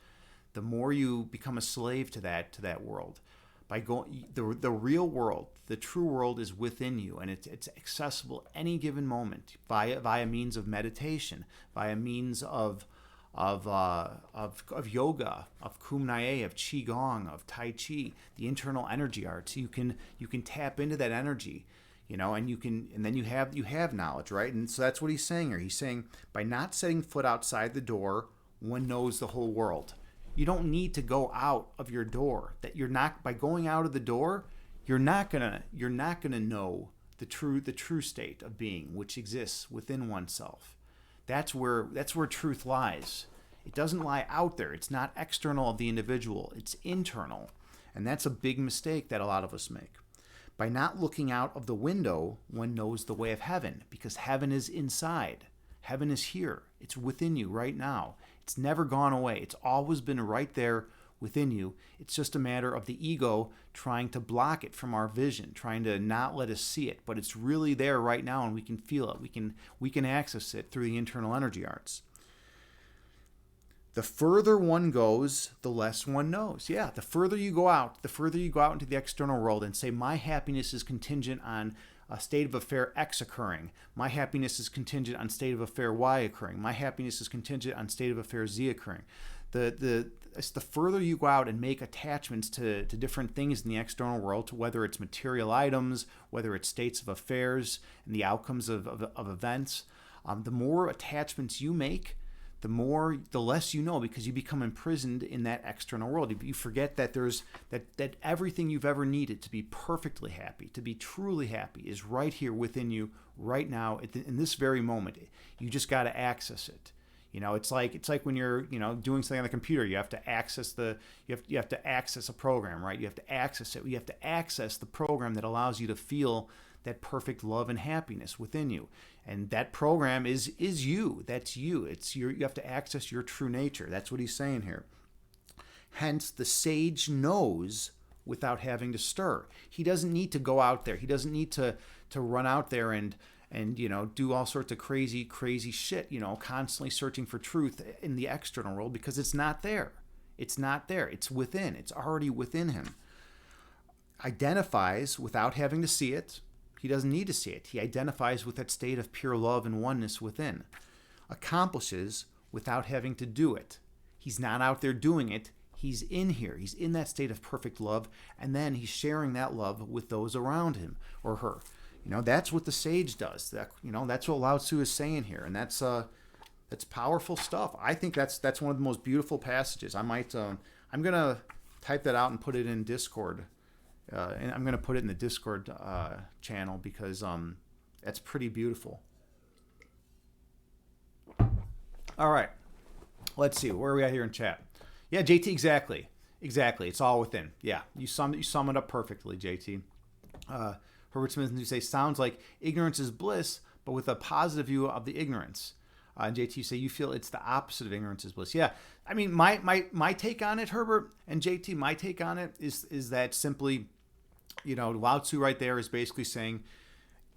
the more you become a slave to that world. By going, the real world, the true world is within you, and it's accessible any given moment via means of meditation, via means of yoga, of kumnaye, of qigong, of tai chi, the internal energy arts. You can tap into that energy, and then you have knowledge, right? And so that's what he's saying here. He's saying by not setting foot outside the door, one knows the whole world. You don't need to go out of your door. That you're not, by going out of the door, you're not gonna know the true state of being, which exists within oneself. That's where truth lies. It doesn't lie out there. It's not external of the individual. It's internal. And that's a big mistake that a lot of us make. By not looking out of the window, one knows the way of heaven, because heaven is inside. Heaven is here. It's within you right now. It's never gone away. It's always been right there within you. It's just a matter of the ego trying to block it from our vision, trying to not let us see it. But it's really there right now, and we can feel it. We can access it through the internal energy arts. The further one goes, the less one knows. Yeah, the further you go out into the external world and say, my happiness is contingent on a state of affair X occurring. My happiness is contingent on state of affair Y occurring. My happiness is contingent on state of affair Z occurring. It's the further you go out and make attachments to different things in the external world, to whether it's material items, whether it's states of affairs and the outcomes of events, the more attachments you make, the less you know, because you become imprisoned in that external world. You forget that there's that everything you've ever needed to be perfectly happy, to be truly happy, is right here within you right now in this very moment. You just got to access it. It's like when you're doing something on the computer, you have to access you have to access a program, right? You have to access it. You have to access the program that allows you to feel that perfect love and happiness within you. And that program is you. That's you. You have to access your true nature. That's what he's saying here. Hence, the sage knows without having to stir. He doesn't need to go out there. He doesn't need to run out there and do all sorts of crazy shit, constantly searching for truth in the external world, because it's not there. It's not there. It's within. It's already within him. Identifies without having to see it. He doesn't need to see it. He identifies with that state of pure love and oneness within. Accomplishes without having to do it. He's not out there doing it. He's in here. He's in that state of perfect love, and then he's sharing that love with those around him or her. That's what the sage does. That's what Lao Tzu is saying here, and that's powerful stuff. I think that's one of the most beautiful passages. I'm gonna type that out and put it in Discord, and I'm gonna put it in the Discord channel, because that's pretty beautiful. All right, let's see, where are we at here in chat? Yeah, JT, exactly. It's all within. Yeah, you sum it up perfectly, JT. Herbert Smith, you say, sounds like ignorance is bliss, but with a positive view of the ignorance. And JT, you say you feel it's the opposite of ignorance is bliss. Yeah, I mean, my take on it, Herbert and JT, my take on it is that simply, Lao Tzu right there is basically saying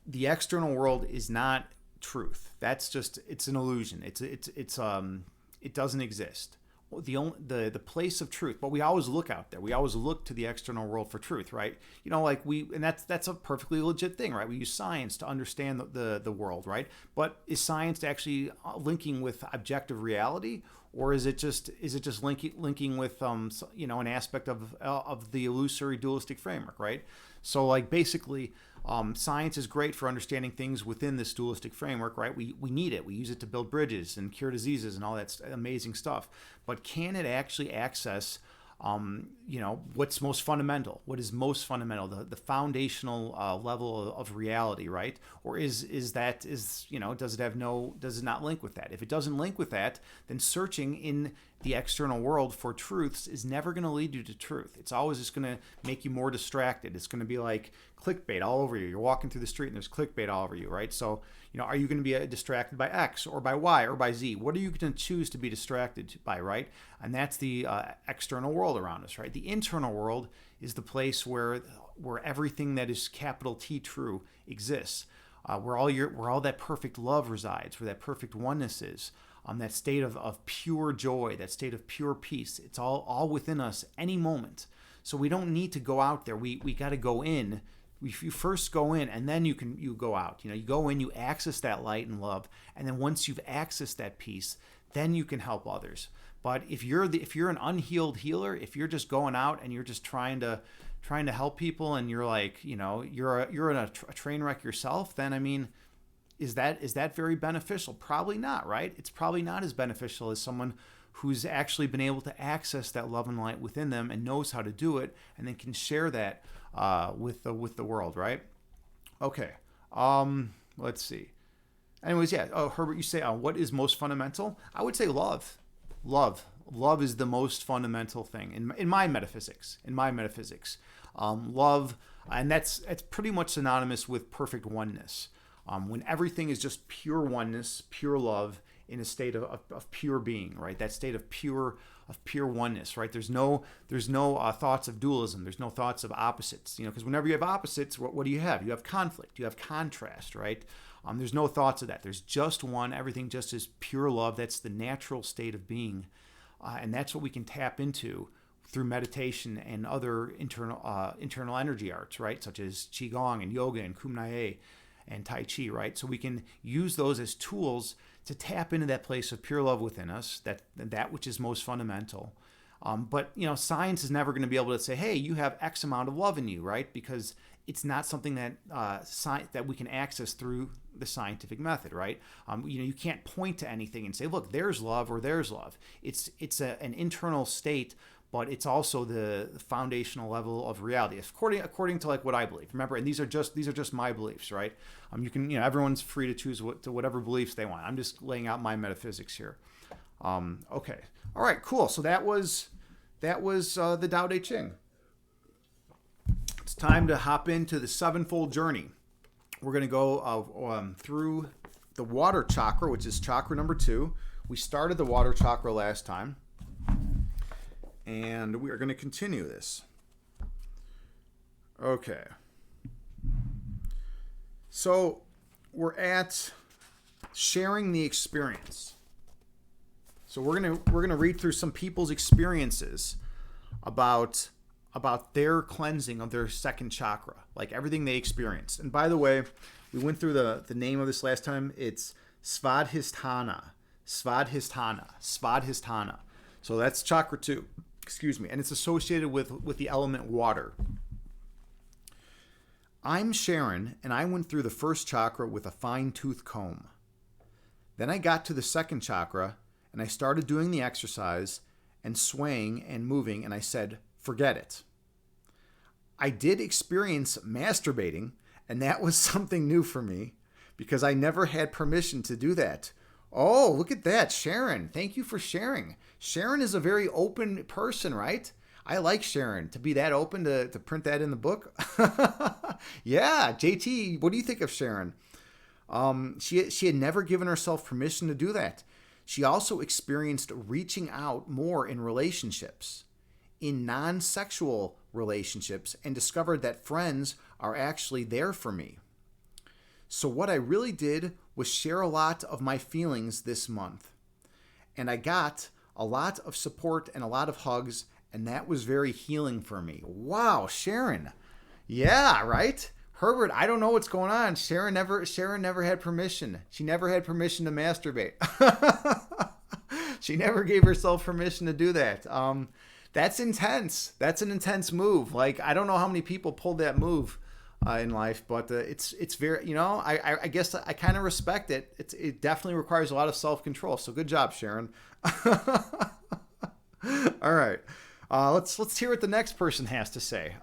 the external world is not truth. That's just, it's an illusion. It doesn't exist. The place of truth, but we always look out there. We always look to the external world for truth, right? And that's a perfectly legit thing, right? We use science to understand the world, right? But is science actually linking with objective reality, or is it just linking with an aspect of the illusory dualistic framework, right? So basically, science is great for understanding things within this dualistic framework, right? We need it. We use it to build bridges and cure diseases and all that amazing stuff. But can it actually access, what's most fundamental? What is most fundamental? The foundational level of reality, right? Or does it not link with that? If it doesn't link with that, then searching in the external world for truths is never going to lead you to truth. It's always just going to make you more distracted. It's going to be like clickbait all over you. You're walking through the street and there's clickbait all over you, right? So, are you going to be distracted by X or by Y or by Z? What are you going to choose to be distracted by, right? And that's the external world around us, right? The internal world is the place where everything that is capital T true exists, where all that perfect love resides, where that perfect oneness is. That state of pure joy, that state of pure peace. It's all within us any moment. So we don't need to go out there. We got to go in. You first go in, and then you go out. You go in, you access that light and love, and then once you've accessed that peace, then you can help others. But if you're an unhealed healer, if you're just going out and you're just trying to help people, and you're you're in a train wreck yourself, then I mean, is that very beneficial? Probably not, right? It's probably not as beneficial as someone who's actually been able to access that love and light within them and knows how to do it, and then can share that with the world, right? Okay. Let's see. Anyways, yeah. Oh, Herbert, you say, what is most fundamental? I would say love. Love is the most fundamental thing in my metaphysics. Love, and that's pretty much synonymous with perfect oneness. When everything is just pure oneness, pure love, in a state of pure being, right? That state of pure oneness, right? There's no thoughts of dualism. There's no thoughts of opposites, because whenever you have opposites, what do you have? You have conflict. You have contrast, right? There's no thoughts of that. There's just one. Everything just is pure love. That's the natural state of being, and that's what we can tap into through meditation and other internal energy arts, right? Such as qigong and yoga and kumnaye and tai chi, right? So we can use those as tools to tap into that place of pure love within us, that which is most fundamental. But science is never going to be able to say, hey, you have X amount of love in you, right? Because it's not something that that we can access through the scientific method, right? You can't point to anything and say, look, there's love or there's love. It's an internal state, but it's also the foundational level of reality, according to what I believe. Remember, and these are just my beliefs, right? You can, everyone's free to choose whatever beliefs they want. I'm just laying out my metaphysics here. Okay, all right, cool. So that was the Tao Te Ching. It's time to hop into the sevenfold journey. We're going to go through the water chakra, which is chakra number 2. We started the water chakra last time. and we are going to continue this. Okay. So we're at sharing the experience. So we're gonna read through some people's experiences about their cleansing of their second chakra, like everything they experienced. And by the way, we went through the name of this last time. It's Svadhisthana. So that's chakra 2. Excuse me. And it's associated with the element water. I'm Sharon, and I went through the first chakra with a fine-tooth comb. Then I got to the second chakra, and I started doing the exercise and swaying and moving, and I said, forget it. I did experience masturbating, and that was something new for me because I never had permission to do that. Oh, look at that, Sharon. Thank you for sharing. Sharon is a very open person, right? I like Sharon to be that open to print that in the book. Yeah, JT, what do you think of Sharon? She had never given herself permission to do that. She also experienced reaching out more in relationships, in non-sexual relationships, and discovered that friends are actually there for me. So what I really did was share a lot of my feelings this month. And I got a lot of support and a lot of hugs, and that was very healing for me. Wow, Sharon. Yeah, right? Herbert, I don't know what's going on. Sharon never had permission. She never had permission to masturbate. She never gave herself permission to do that. That's intense. That's an intense move. Like, I don't know how many people pulled that move in life, but it's very, I guess I kind of respect it. It definitely requires a lot of self-control. So good job, Sharon. All right. Let's hear what the next person has to say.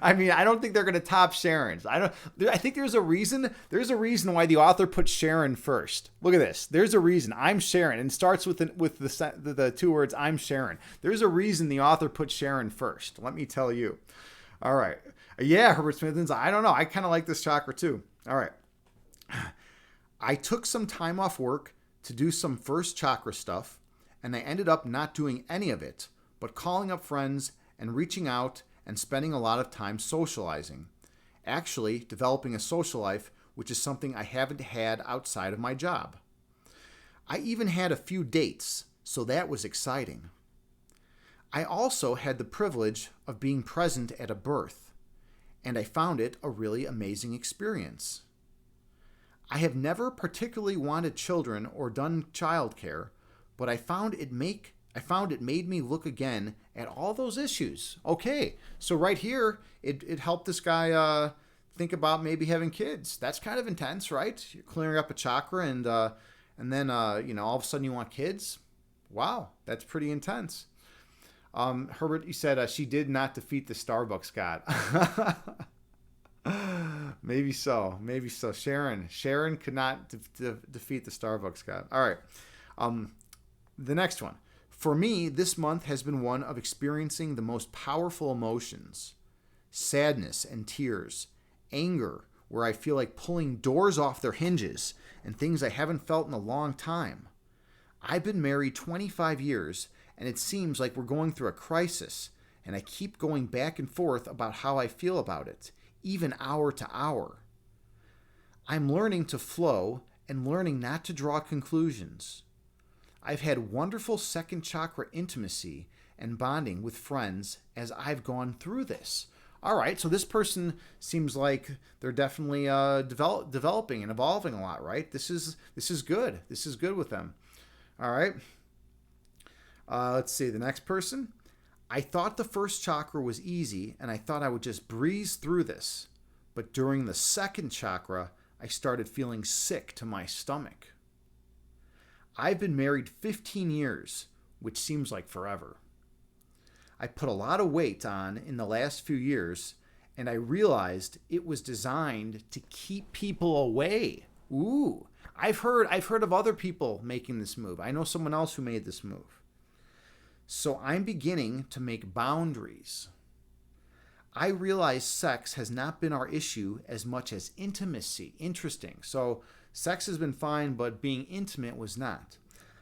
I mean, I don't think they're going to top Sharon's. I think there's a reason. There's a reason why the author put Sharon first. Look at this. There's a reason. I'm Sharon, and it starts with the two words I'm Sharon. There's a reason the author put Sharon first. Let me tell you. All right. Yeah, Herbert Smithens. I don't know. I kind of like this chakra too. All right. I took some time off work to do some first chakra stuff, and I ended up not doing any of it, but calling up friends and reaching out and spending a lot of time socializing. Actually, developing a social life, which is something I haven't had outside of my job. I even had a few dates, so that was exciting. I also had the privilege of being present at a birth, and I found it a really amazing experience. I have never particularly wanted children or done childcare, but I found it made me look again at all those issues. Okay, so right here, it helped this guy think about maybe having kids. That's kind of intense, right? You're clearing up a chakra, and then all of a sudden you want kids. Wow, that's pretty intense. Herbert, you said she did not defeat the Starbucks god. Maybe so. Sharon could not defeat the Starbucks god. All right. The next one. For me, this month has been one of experiencing the most powerful emotions. Sadness and tears. Anger, where I feel like pulling doors off their hinges, and things I haven't felt in a long time. I've been married 25 years, and it seems like we're going through a crisis, and I keep going back and forth about how I feel about it, even hour to hour. I'm learning to flow and learning not to draw conclusions. I've had wonderful second chakra intimacy and bonding with friends as I've gone through this. All right, so this person seems like they're definitely developing and evolving a lot, right? This is good. This is good with them. All right. Let's see, the next person. I thought the first chakra was easy, and I thought I would just breeze through this. But during the second chakra, I started feeling sick to my stomach. I've been married 15 years, which seems like forever. I put a lot of weight on in the last few years, and I realized it was designed to keep people away. Ooh, I've heard of other people making this move. I know someone else who made this move. So I'm beginning to make boundaries. I realize sex has not been our issue as much as intimacy. Interesting. So sex has been fine, but being intimate was not.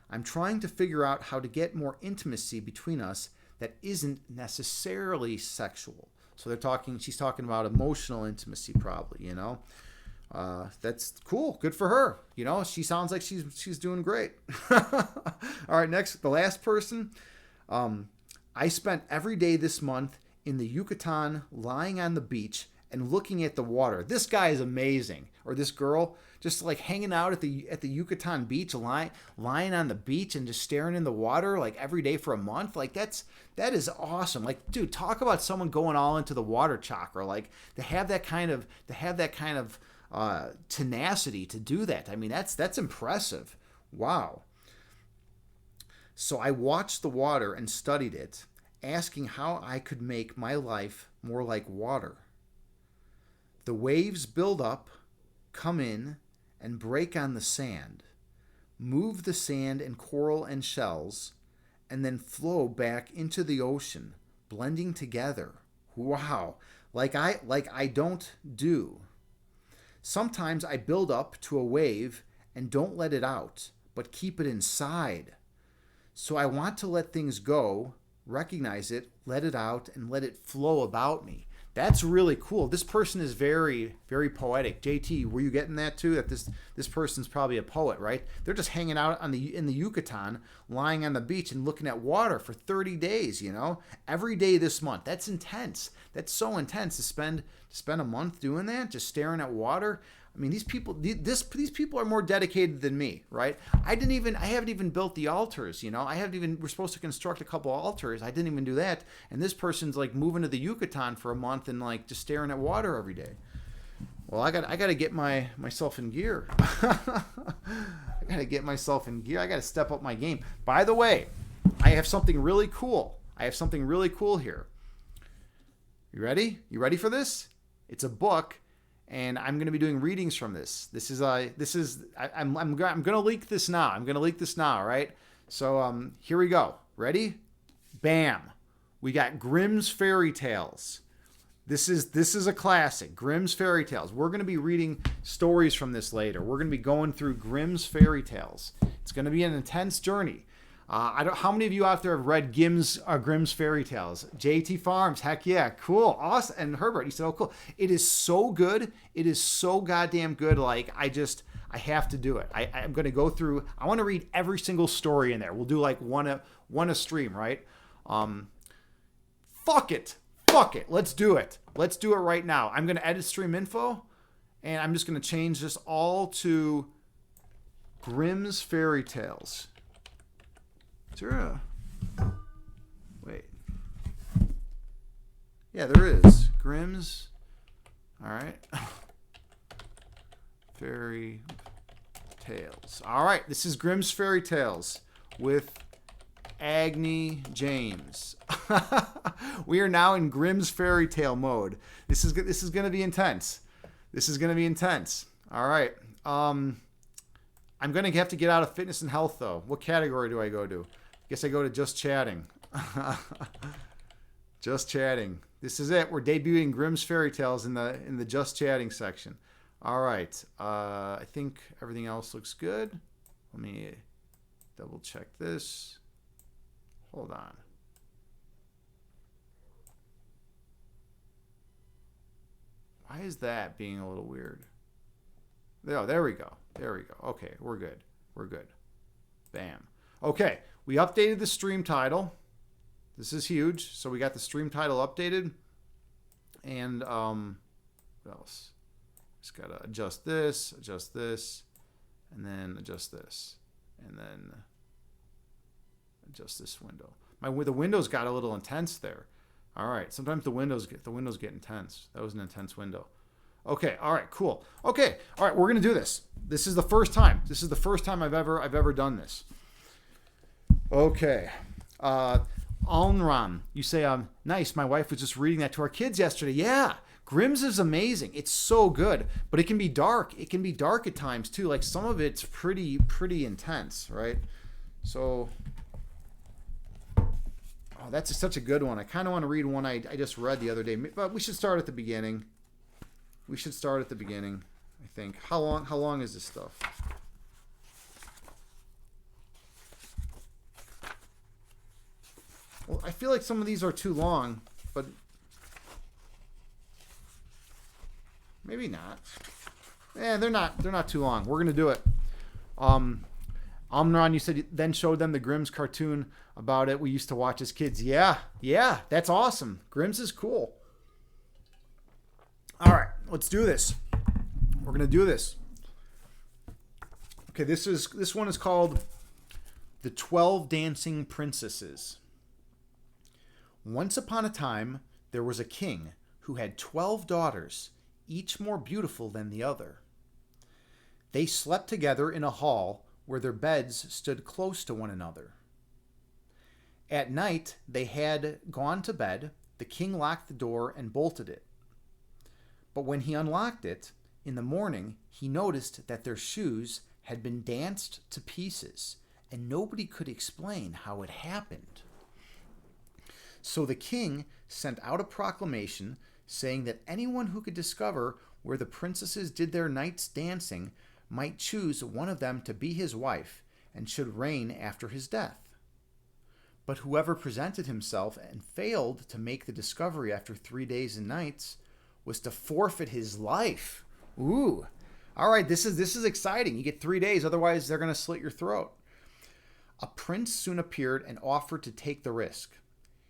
I'm trying to figure out how to get more intimacy between us that isn't necessarily sexual. So she's talking about emotional intimacy probably, That's cool. Good for her. She sounds like she's doing great. All right, next, the last person. I spent every day this month in the Yucatan lying on the beach and looking at the water. This guy is amazing. Or this girl, just like hanging out at the Yucatan beach, lying on the beach and just staring in the water like every day for a month. Like that is awesome. Like, dude, talk about someone going all into the water chakra. Like to have that kind of tenacity to do that. I mean, that's impressive. Wow. So I watched the water and studied it, asking how I could make my life more like water. The waves build up, come in, and break on the sand, move the sand and coral and shells, and then flow back into the ocean, blending together. Wow, like I don't do. Sometimes I build up to a wave and don't let it out, but keep it inside. So I want to let things go, recognize it, let it out, and let it flow about me. That's really cool. This person is very, very poetic. JT, were you getting that too? That this person's probably a poet, right? They're just hanging out in the Yucatan, lying on the beach and looking at water for 30 days, every day this month. That's intense. That's so intense to spend a month doing that, just staring at water. I mean, these people are more dedicated than me, right? I haven't even built the altars, we're supposed to construct a couple altars. I didn't even do that. And this person's like moving to the Yucatan for a month and like just staring at water every day. Well, I got to get myself in gear. I got to get myself in gear. I got to step up my game. By the way, I have something really cool. Here. You ready? You ready for this? It's a book. And I'm going to be doing readings from this. I'm going to leak this now. Right? So here we go. Ready? Bam. We got Grimm's Fairy Tales. This is a classic, Grimm's Fairy Tales. We're going to be reading stories from this later. We're going to be going through Grimm's Fairy Tales. It's going to be an intense journey. How many of you out there have read Grimm's Fairy Tales? JT Farms, heck yeah, cool, awesome. And Herbert, he said, oh, cool. It is so good. It is so goddamn good. Like, I have to do it. I'm going to go through, I want to read every single story in there. We'll do like one a stream, right? Fuck it. Let's do it. Let's do it right now. I'm going to edit stream info, and I'm just going to change this all to Grimm's Fairy Tales. Sure. Wait. Yeah, there is. Grimm's. All right. Fairy Tales. All right. This is Grimm's Fairy Tales with Agni James. We are now in Grimm's Fairy Tale mode. This is going to be intense. All right. I'm going to have to get out of fitness and health, though. What category do I go to? I guess I go to just chatting. Just chatting. This is it. We're debuting Grimm's Fairy Tales in the just chatting section. All right. I think everything else looks good. Let me double check this. Hold on. Why is that being a little weird? Oh, there we go. Okay, we're good. Bam. Okay, we updated the stream title. This is huge. So we got the stream title updated. And what else? Just gotta adjust this, and then adjust this, and then adjust this window. The windows got a little intense there. All right, sometimes the windows get intense. That was an intense window. Okay, all right, cool. Okay, all right, we're gonna do this. This is the first time. I've ever done this. Okay, Alnram, you say, nice. My wife was just reading that to our kids yesterday. Yeah, Grimm's is amazing. It's so good, but it can be dark. It can be dark at times too. Like some of it's pretty intense, right? So, oh, that's such a good one. I kind of want to read one I just read the other day, but we should start at the beginning. I think. How long is this stuff? feel like some of these are too long, but maybe not. They're not too long. We're gonna do it. Amnon, you said you then showed them the Grimm's cartoon about it we used to watch as kids. Yeah, that's awesome. Grimm's is cool. All right, let's do this. We're gonna do this. Okay, this one is called The 12 Dancing Princesses. Once upon a time, there was a king who had 12 daughters, each more beautiful than the other. They slept together in a hall where their beds stood close to one another. At night, they had gone to bed. The king locked the door and bolted it. But when he unlocked it, in the morning, he noticed that their shoes had been danced to pieces, and nobody could explain how it happened. So the king sent out a proclamation saying that anyone who could discover where the princesses did their night's dancing might choose one of them to be his wife and should reign after his death. But whoever presented himself and failed to make the discovery after 3 days and nights was to forfeit his life. Ooh. All right, this is exciting. You get 3 days, otherwise they're going to slit your throat. A prince soon appeared and offered to take the risk.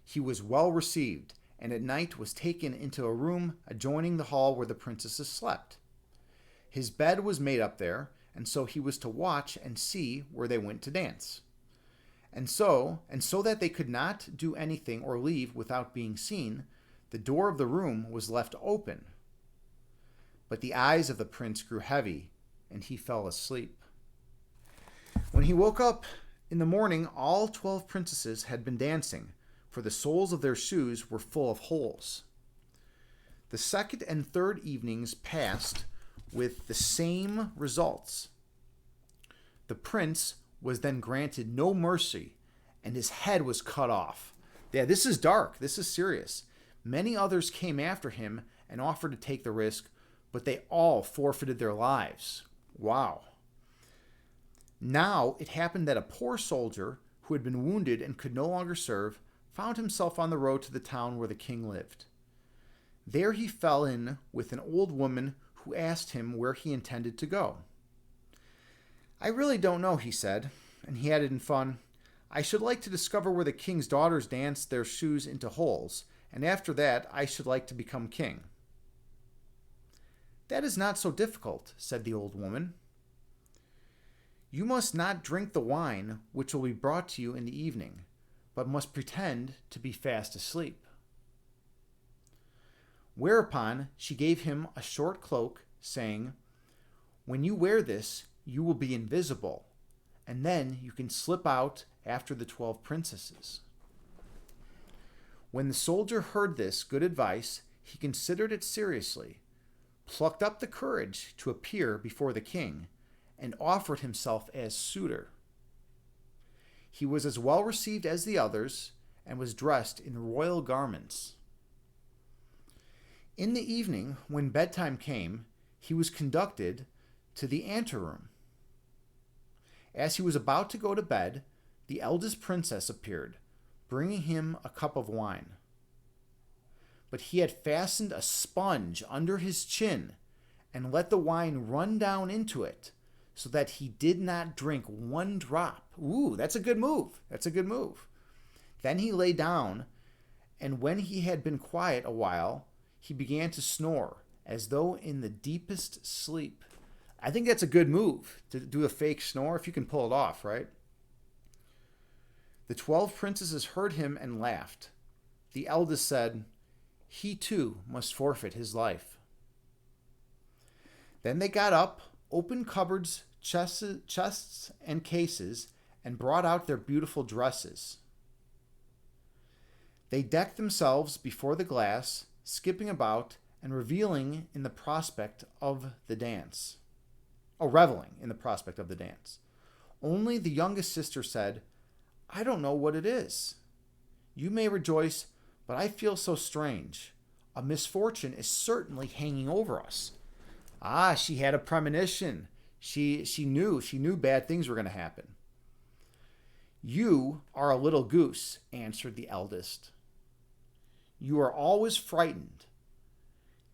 He was well received, and at night was taken into a room adjoining the hall where the princesses slept. His bed was made up there, and so he was to watch and see where they went to dance. And so that they could not do anything or leave without being seen, the door of the room was left open. But the eyes of the prince grew heavy, and he fell asleep. When he woke up in the morning, all 12 princesses had been dancing, for the soles of their shoes were full of holes. The second and third evenings passed with the same results. The prince was then granted no mercy, and his head was cut off. Yeah, this is dark. This is serious. Many others came after him and offered to take the risk, but they all forfeited their lives. Wow. Now it happened that a poor soldier who had been wounded and could no longer serve found himself on the road to the town where the king lived. There he fell in with an old woman who asked him where he intended to go. I really don't know, he said, and he added in fun, I should like to discover where the king's daughters danced their shoes into holes, and after that I should like to become king. That is not so difficult, said the old woman. You must not drink the wine which will be brought to you in the evening, but must pretend to be fast asleep. Whereupon she gave him a short cloak, saying, When you wear this, you will be invisible, and then you can slip out after the 12 princesses. When the soldier heard this good advice, he considered it seriously, plucked up the courage to appear before the king, and offered himself as suitor. He was as well received as the others, and was dressed in royal garments. In the evening, when bedtime came, he was conducted to the anteroom. As he was about to go to bed, the eldest princess appeared, bringing him a cup of wine. But he had fastened a sponge under his chin and let the wine run down into it, so that he did not drink one drop. Ooh, that's a good move. That's a good move. Then he lay down, and when he had been quiet a while, he began to snore, as though in the deepest sleep. I think that's a good move, to do a fake snore, if you can pull it off, right? The 12 princesses heard him and laughed. The eldest said, He too must forfeit his life. Then they got up, opened cupboards, chests, and cases, and brought out their beautiful dresses. They decked themselves before the glass, skipping about and reveling in the prospect of the dance. Reveling in the prospect of the dance. Only the youngest sister said, I don't know what it is. You may rejoice, but I feel so strange. A misfortune is certainly hanging over us. She had a premonition. She knew bad things were going to happen. "You are a little goose," answered the eldest. "You are always frightened.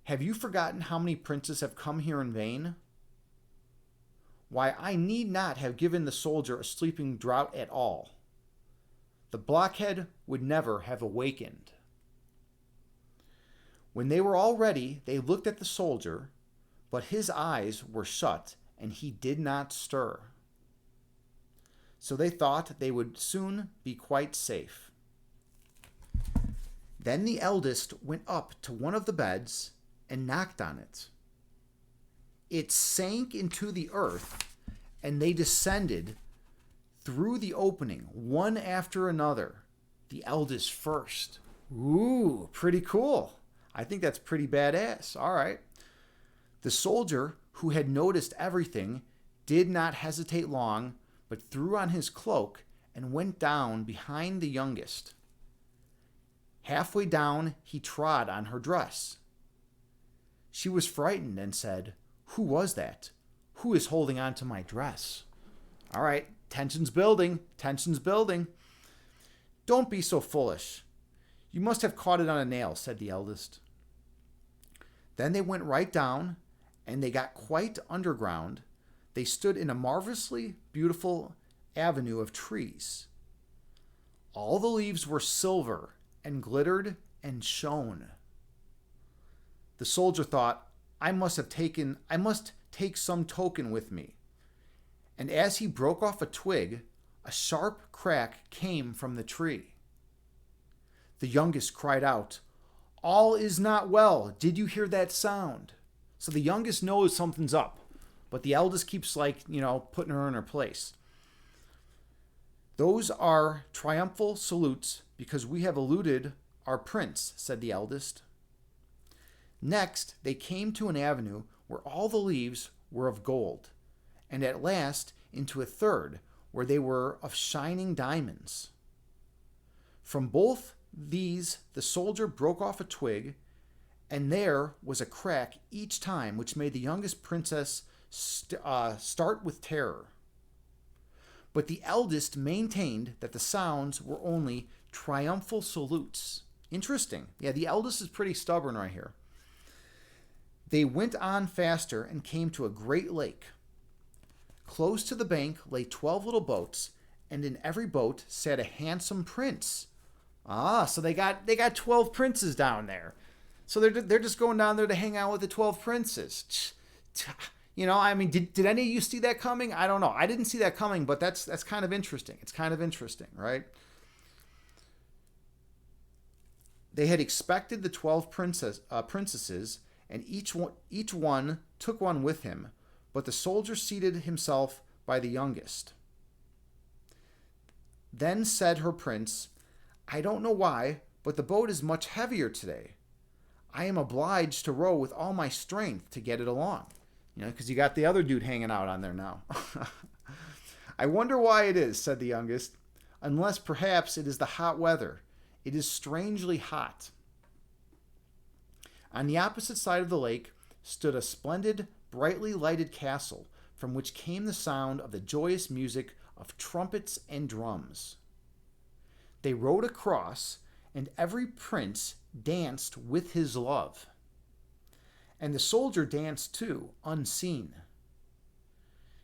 Have you forgotten how many princes have come here in vain? Why, I need not have given the soldier a sleeping draught at all. The blockhead would never have awakened." When they were all ready, they looked at the soldier, but his eyes were shut and he did not stir. So they thought they would soon be quite safe. Then the eldest went up to one of the beds and knocked on it. It sank into the earth, and they descended through the opening, one after another, the eldest first. Ooh, pretty cool. I think that's pretty badass. All right. The soldier, who had noticed everything, did not hesitate long, but threw on his cloak and went down behind the youngest. Halfway down, he trod on her dress. She was frightened and said, "Who was that? Who is holding on to my dress?" All right, tension's building, tension's building. "Don't be so foolish. You must have caught it on a nail," said the eldest. Then they went right down, and they got quite underground. They stood in a marvelously beautiful avenue of trees. All the leaves were silver and glittered and shone. The soldier thought, I must take some token with me. And as he broke off a twig, a sharp crack came from the tree. The youngest cried out, "All is not well. Did you hear that sound?" So the youngest knows something's up, but the eldest keeps putting her in her place. "Those are triumphal salutes because we have eluded our prince," said the eldest. Next, they came to an avenue where all the leaves were of gold, and at last into a third where they were of shining diamonds. From both these the soldier broke off a twig, and there was a crack each time, which made the youngest princess start with terror. But the eldest maintained that the sounds were only triumphal salutes. Interesting. Yeah, the eldest is pretty stubborn right here. They went on faster and came to a great lake. Close to the bank lay 12 little boats, and in every boat sat a handsome prince. So they got 12 princes down there. So they're just going down there to hang out with the 12 princes. Did any of you see that coming? I don't know. I didn't see that coming, but that's kind of interesting. It's kind of interesting, right? They had expected the 12 princesses, and each one took one with him, but the soldier seated himself by the youngest. Then said her prince, "I don't know why, but the boat is much heavier today. I am obliged to row with all my strength to get it along." Because you got the other dude hanging out on there now. "I wonder why it is," said the youngest, "unless perhaps it is the hot weather. It is strangely hot." On the opposite side of the lake stood a splendid, brightly lighted castle, from which came the sound of the joyous music of trumpets and drums. They rowed across, and every prince danced with his love. And the soldier danced too, unseen.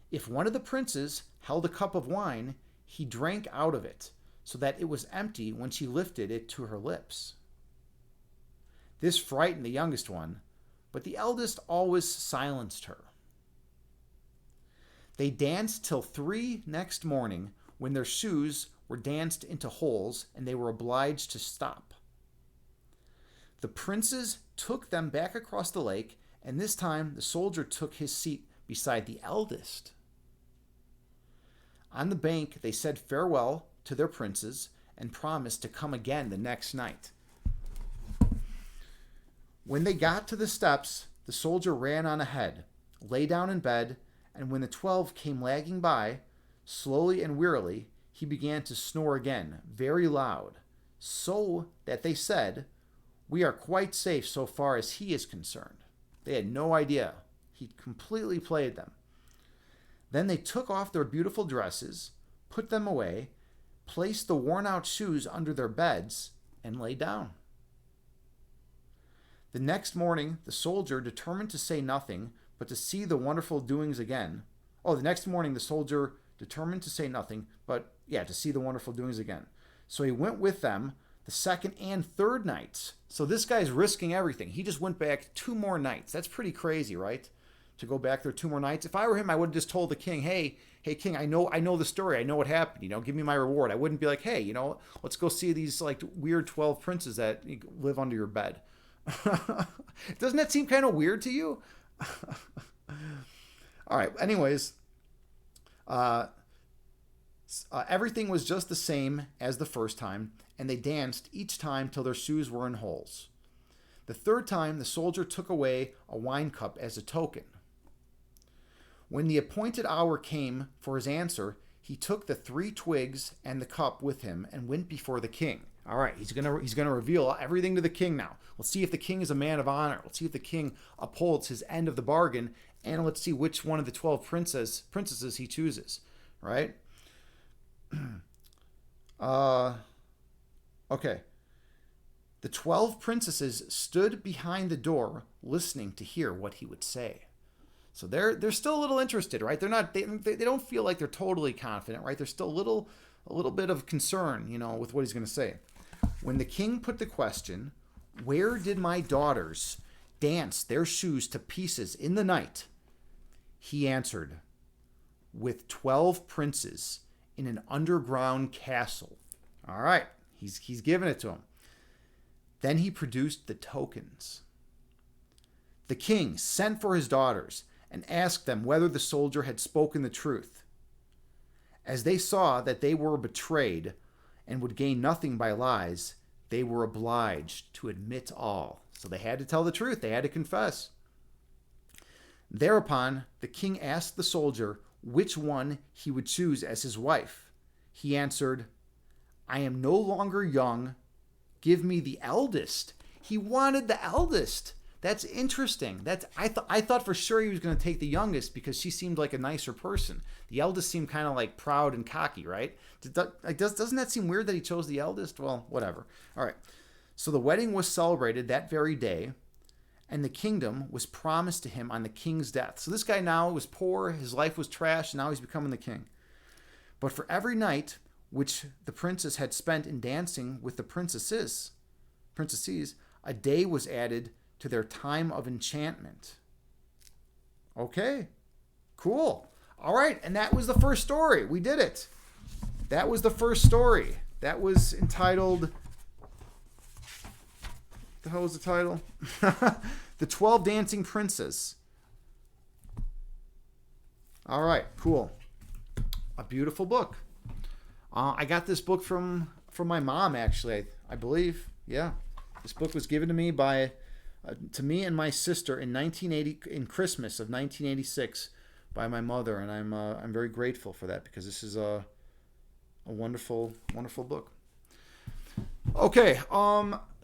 If one of the princes held a cup of wine, he drank out of it, so that it was empty when she lifted it to her lips. This frightened the youngest one, but the eldest always silenced her. They danced till 3 next morning, when their shoes were danced into holes, and they were obliged to stop. The princes took them back across the lake, and this time the soldier took his seat beside the eldest. On the bank they said farewell to their princes and promised to come again the next night. When they got to the steps, the soldier ran on ahead, lay down in bed, and when the 12 came lagging by, slowly and wearily, he began to snore again, very loud, so that they said, "We are quite safe so far as he is concerned." They had no idea. He completely played them. Then they took off their beautiful dresses, put them away, placed the worn-out shoes under their beds, and lay down. The next morning, the soldier, determined to say nothing, but to see the wonderful doings again. Oh, the next morning, the soldier, determined to say nothing, but, to see the wonderful doings again. So he went with them the second and third nights. So this guy's risking everything. He just went back 2 more nights. That's pretty crazy, right? To go back there 2 more nights. If I were him, I would have just told the king, hey, king, I know the story. I know what happened. Give me my reward. I wouldn't be like, hey, let's go see these like weird 12 princes that live under your bed. Doesn't that seem kind of weird to you? All right. Anyways, everything was just the same as the first time, and they danced each time till their shoes were in holes. The third time, the soldier took away a wine cup as a token. When the appointed hour came for his answer, he took the 3 twigs and the cup with him and went before the king. All right, he's gonna reveal everything to the king now. Let's see if the king is a man of honor. Let's see if the king upholds his end of the bargain, and let's see which one of the 12 princesses he chooses. Right? Okay. The 12 princesses stood behind the door, listening to hear what he would say. So they're still a little interested, right? They don't feel like they're totally confident, right? There's still a little bit of concern, with what he's going to say. When the king put the question, "Where did my daughters dance their shoes to pieces in the night?" he answered, "With 12 princes in an underground castle." All right, he's giving it to him. Then he produced the tokens. The king sent for his daughters and asked them whether the soldier had spoken the truth. As they saw that they were betrayed and would gain nothing by lies, they were obliged to admit all. So they had to tell the truth. They had to confess. Thereupon, the king asked the soldier which one he would choose as his wife. He answered, "I am no longer young. Give me the eldest." He wanted the eldest. That's interesting. I thought for sure he was going to take the youngest because she seemed like a nicer person. The eldest seemed kind of like proud and cocky, right? Doesn't that seem weird that he chose the eldest? Well, whatever. All right. So the wedding was celebrated that very day, and the kingdom was promised to him on the king's death. So this guy now was poor, his life was trash, and now he's becoming the king. But for every night which the princess had spent in dancing with the princesses, a day was added to their time of enchantment. Okay, cool. All right, and that was the first story. We did it. That was the first story. That was entitled... What the hell was the title? The 12 Dancing Princes. All right, cool. A beautiful book. I got this book from my mom, actually, I believe. Yeah. This book was given to me to me and my sister in Christmas of 1986 by my mother, and I'm very grateful for that because this is a wonderful, wonderful book. Okay,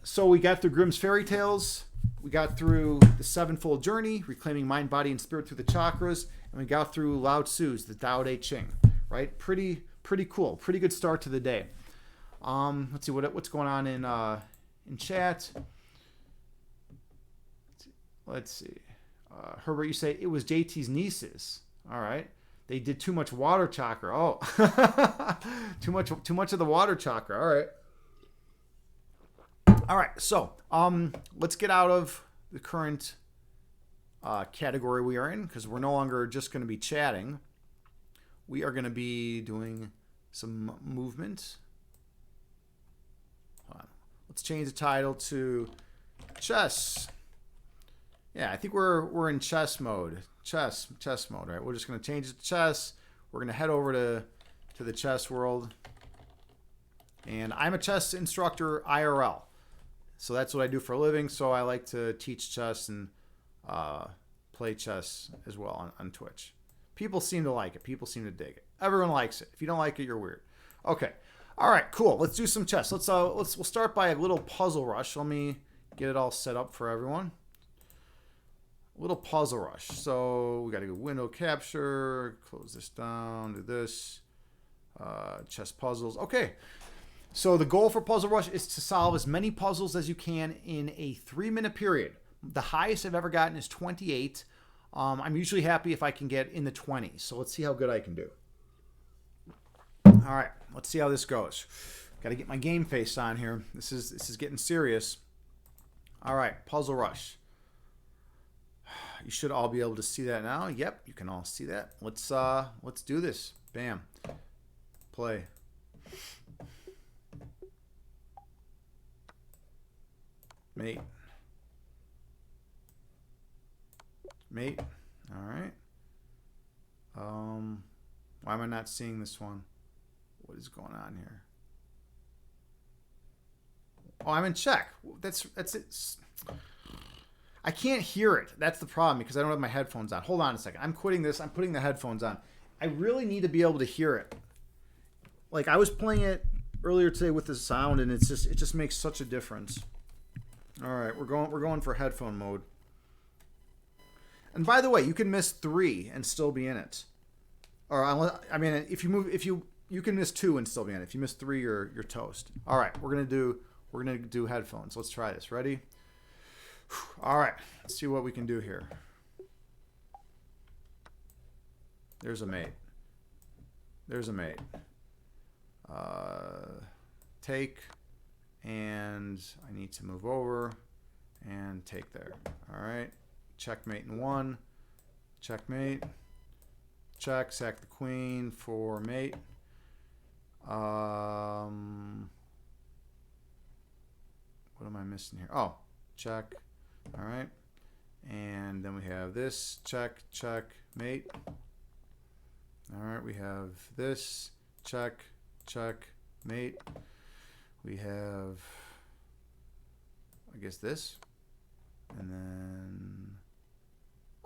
so we got through Grimm's Fairy Tales, we got through the Sevenfold Journey, reclaiming mind, body, and spirit through the chakras, and we got through Lao Tzu's The Tao Te Ching. Right, pretty cool, pretty good start to the day. Let's see what's going on in chat. Let's see. Herbert, you say it was JT's nieces. All right. They did too much water chakra. Oh, too much of the water chakra. All right. So, let's get out of the current category we are in because we're no longer just going to be chatting. We are going to be doing some movement. Hold on. Let's change the title to chess. Yeah, I think we're in chess mode. Chess mode, right? We're just going to change it to chess. We're going to head over to the chess world. And I'm a chess instructor IRL. So that's what I do for a living. So I like to teach chess and play chess as well on Twitch. People seem to like it. People seem to dig it. Everyone likes it. If you don't like it, you're weird. Okay. All right, cool. Let's do some chess. We'll start by a little puzzle rush. Let me get it all set up for everyone. A little puzzle rush. So we got to go window capture, close this down, do this. Chess puzzles. Okay. So the goal for Puzzle Rush is to solve as many puzzles as you can in a 3-minute period. The highest I've ever gotten is 28. I'm usually happy if I can get in the 20s. So let's see how good I can do. All right, let's see how this goes. Got to get my game face on here. This is getting serious. All right, Puzzle Rush. You should all be able to see that now. Yep, you can all see that. Let's do this. Bam. Play. Mate. All right. Why am I not seeing this one? What is going on here? Oh, I'm in check. That's it. I can't hear it. That's the problem because I don't have my headphones on. Hold on a second. I'm quitting this. I'm putting the headphones on. I really need to be able to hear it. Like I was playing it earlier today with the sound, and it just makes such a difference. All right, we're going for headphone mode. And by the way, you can miss 3 and still be in it. Or I mean, if you can miss 2 and still be in it. If you miss 3, you're toast. All right, we're gonna do headphones. Let's try this. Ready? All right, let's see what we can do here. There's a mate. There's a mate. Take, and I need to move over and take there. All right, checkmate in 1. Checkmate. Check, sack the queen for mate. What am I missing here? Oh, check. All right. And then we have this. Check, check, mate. All right. We have this. Check, check, mate. We have, I guess, this. And then,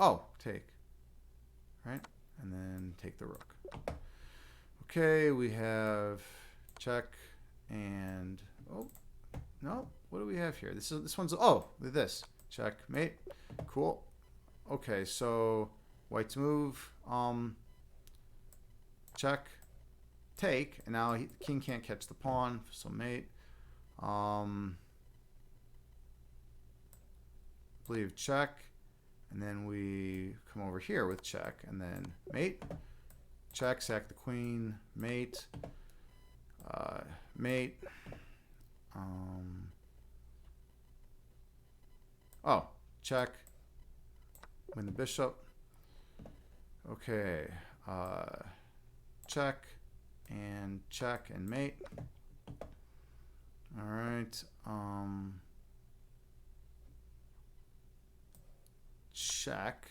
oh, take. Right? And then take the rook. Okay, we have check and, oh, no. What do we have here? This one's, oh, this. Check, mate. Cool. Okay, so white's move. Check. Take. And now the king can't catch the pawn, so mate. Believe check. And then we come over here with check. And then mate. Check, sack the queen. Mate. Mate. Oh, check. Win the bishop. Okay. Check and mate. All right. Check.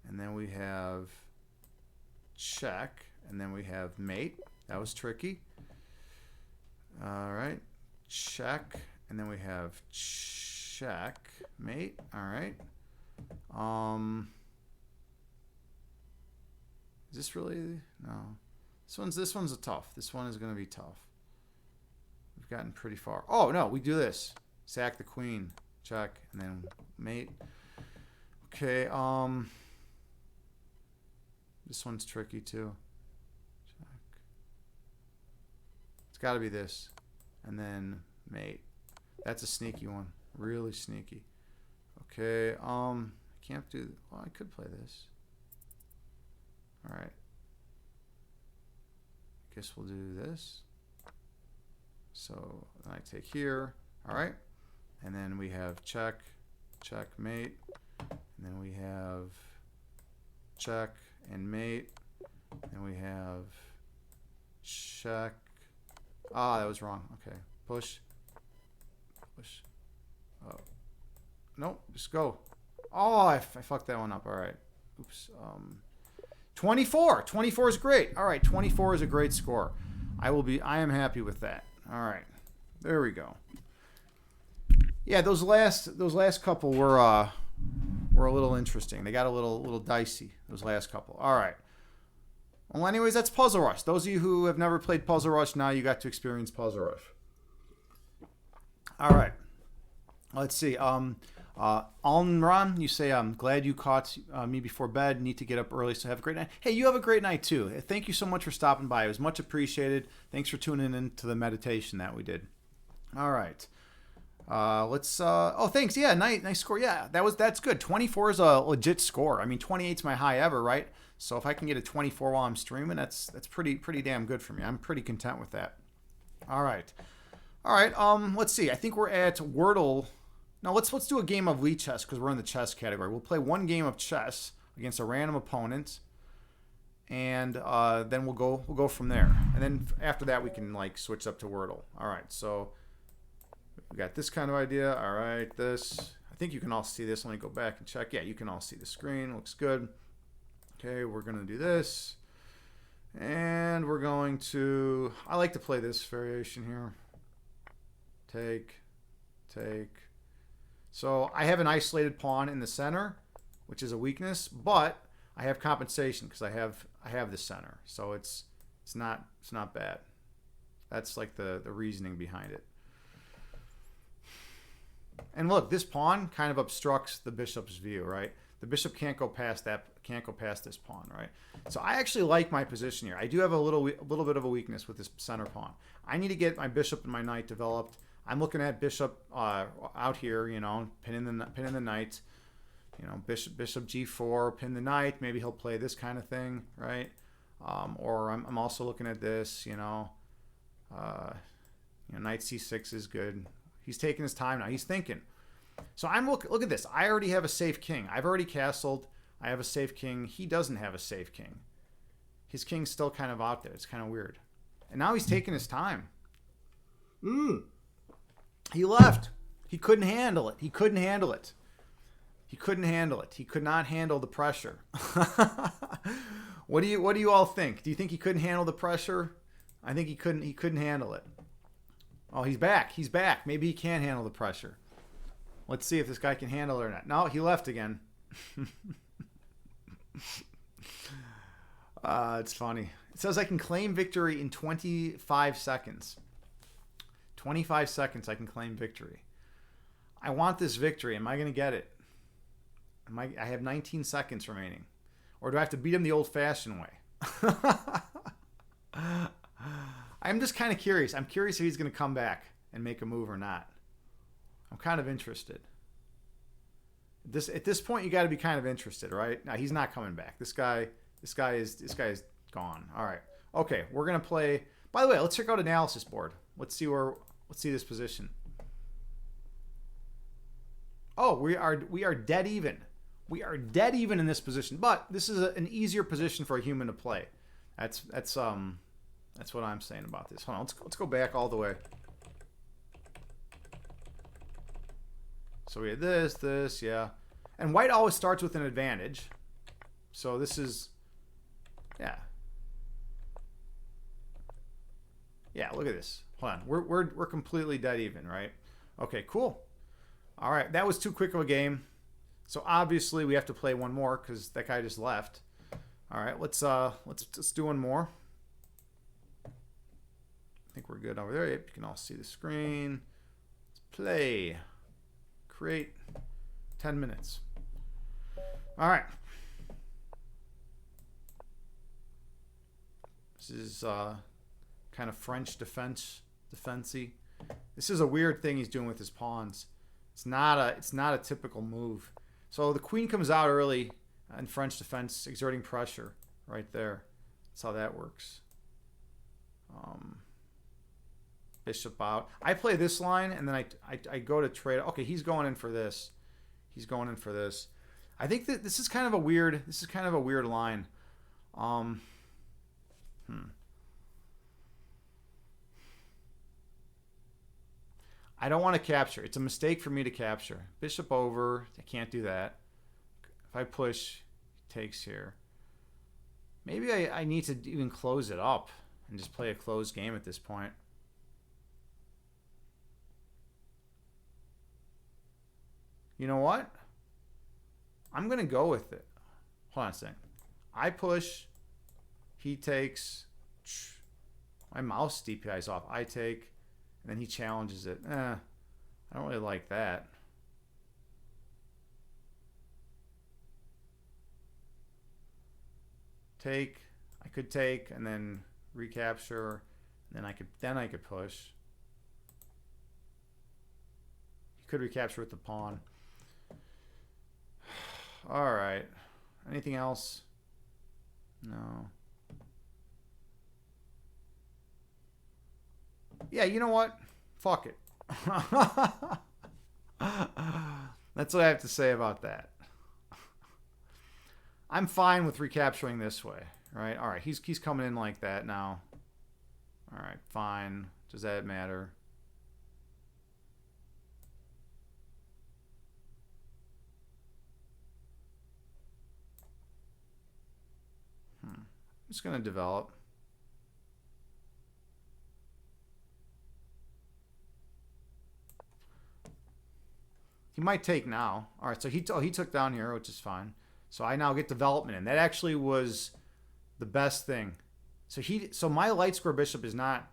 And then we have check. And then we have mate. That was tricky. All right. Check. And then we have check, mate. All right. Is this really? No. This one's a tough. This one is going to be tough. We've gotten pretty far. Oh, no. We do this. Sack the queen. Check. And then mate. Okay. This one's tricky too. Check. It's got to be this. And then mate. That's a sneaky one. Really sneaky. Okay. I can't do. Well, I could play this. All right. Guess we'll do this. So I take here. All right. And then we have check, checkmate. And then we have check and mate. And we have check. Ah, that was wrong. Okay. Push. Push. Oh. Nope. Just go. Oh, I fucked that one up. All right. Oops. 24. 24 is great. All right. 24 is a great score. I am happy with that. All right. There we go. Yeah, those last couple were a little interesting. They got a little dicey, those last couple. All right. Well, anyways, that's Puzzle Rush. Those of you who have never played Puzzle Rush, now you got to experience Puzzle Rush. All right. Let's see. Almran, you say, I'm glad you caught me before bed. Need to get up early, so have a great night. Hey, you have a great night too. Thank you so much for stopping by. It was much appreciated. Thanks for tuning in to the meditation that we did. All right. Let's. Oh, thanks. Yeah, nice score. Yeah, that's good. 24 is a legit score. I mean, 28 is my high ever, right? So if I can get a 24 while I'm streaming, that's pretty damn good for me. I'm pretty content with that. All right. Let's see. I think we're at Wordle. Now let's do a game of Wii chess because we're in the chess category. We'll play one game of chess against a random opponent, and then we'll go from there. And then after that, we can like switch up to Wordle. All right. So we got this kind of idea. All right. This. I think you can all see this. Let me go back and check. Yeah, you can all see the screen. Looks good. Okay, we're gonna do this, and we're going to. I like to play this variation here. Take. So I have an isolated pawn in the center, which is a weakness, but I have compensation because I have the center. So it's not bad. That's like the reasoning behind it. And look, this pawn kind of obstructs the bishop's view, right? The bishop can't go past this pawn, right? So I actually like my position here. I do have a little bit of a weakness with this center pawn. I need to get my bishop and my knight developed. I'm looking at bishop out here, you know, pinning the knight, you know, bishop g4, pin the knight. Maybe he'll play this kind of thing, right? Or I'm also looking at this, knight c6 is good. He's taking his time now. He's thinking. So look at this. I already have a safe king. I've already castled. I have a safe king. He doesn't have a safe king. His king's still kind of out there. It's kind of weird. And now he's taking his time. He left. He couldn't handle it. He could not handle the pressure. What do you all think? Do you think he couldn't handle the pressure? I think he couldn't handle it. Oh, he's back. Maybe he can handle the pressure. Let's see if this guy can handle it or not. No, he left again. It's funny. It says I can claim victory in 25 seconds. 25 seconds I can claim victory. I want this victory. Am I going to get it? I have 19 seconds remaining. Or do I have to beat him the old-fashioned way? I'm just kind of curious. I'm curious if he's going to come back and make a move or not. I'm kind of interested. At this point, you got to be kind of interested, right? Now he's not coming back. This guy is gone. All right. Okay, we're gonna play. By the way, let's check out analysis board. Let's see this position. Oh, we are dead even. We are dead even in this position, but this is an easier position for a human to play. That's what I'm saying about this. Hold on, let's go back all the way. So we had this, yeah. And white always starts with an advantage. So this is, yeah. Yeah, look at this. Hold on, we're completely dead even, right? Okay, cool. All right, that was too quick of a game. So obviously we have to play one more because that guy just left. All right, let's do one more. I think we're good over there. Yep, you can all see the screen. Let's play. Create 10 minutes. All right. This is kind of French defense-y. This is a weird thing he's doing with his pawns. It's not a typical move. So the queen comes out early in French defense, exerting pressure right there. That's how that works. Bishop out. I play this line, and then I go to trade. Okay, he's going in for this. He's going in for this. I think that this is kind of a weird. This is kind of a weird line. I don't want to capture. It's a mistake for me to capture. Bishop over. I can't do that. If I push, he takes here. Maybe I need to even close it up and just play a closed game at this point. You know what? I'm going to go with it. Hold on a second. I push. He takes. My mouse DPI is off. I take. And then he challenges it. I don't really like that. Take. I could take and then recapture. And then I could push. He could recapture with the pawn. All right. Anything else? No. Yeah, you know what? Fuck it. That's what I have to say about that. I'm fine with recapturing this way, right? All right, he's coming in like that now. All right, fine. Does that matter? I'm just going to develop. He might take now. All right, so he took down here, which is fine. So I now get development, and that actually was the best thing. So my light square bishop was not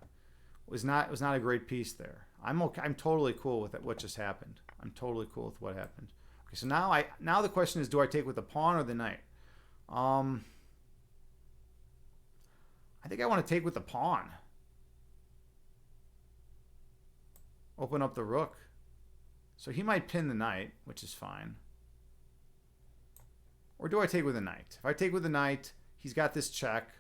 a great piece there. I'm okay. I'm totally cool with it, what just happened. I'm totally cool with what happened. Okay, so now the question is, do I take with the pawn or the knight? I think I want to take with the pawn. Open up the rook. So he might pin the knight, which is fine. Or do I take with the knight? If I take with the knight, he's got this check.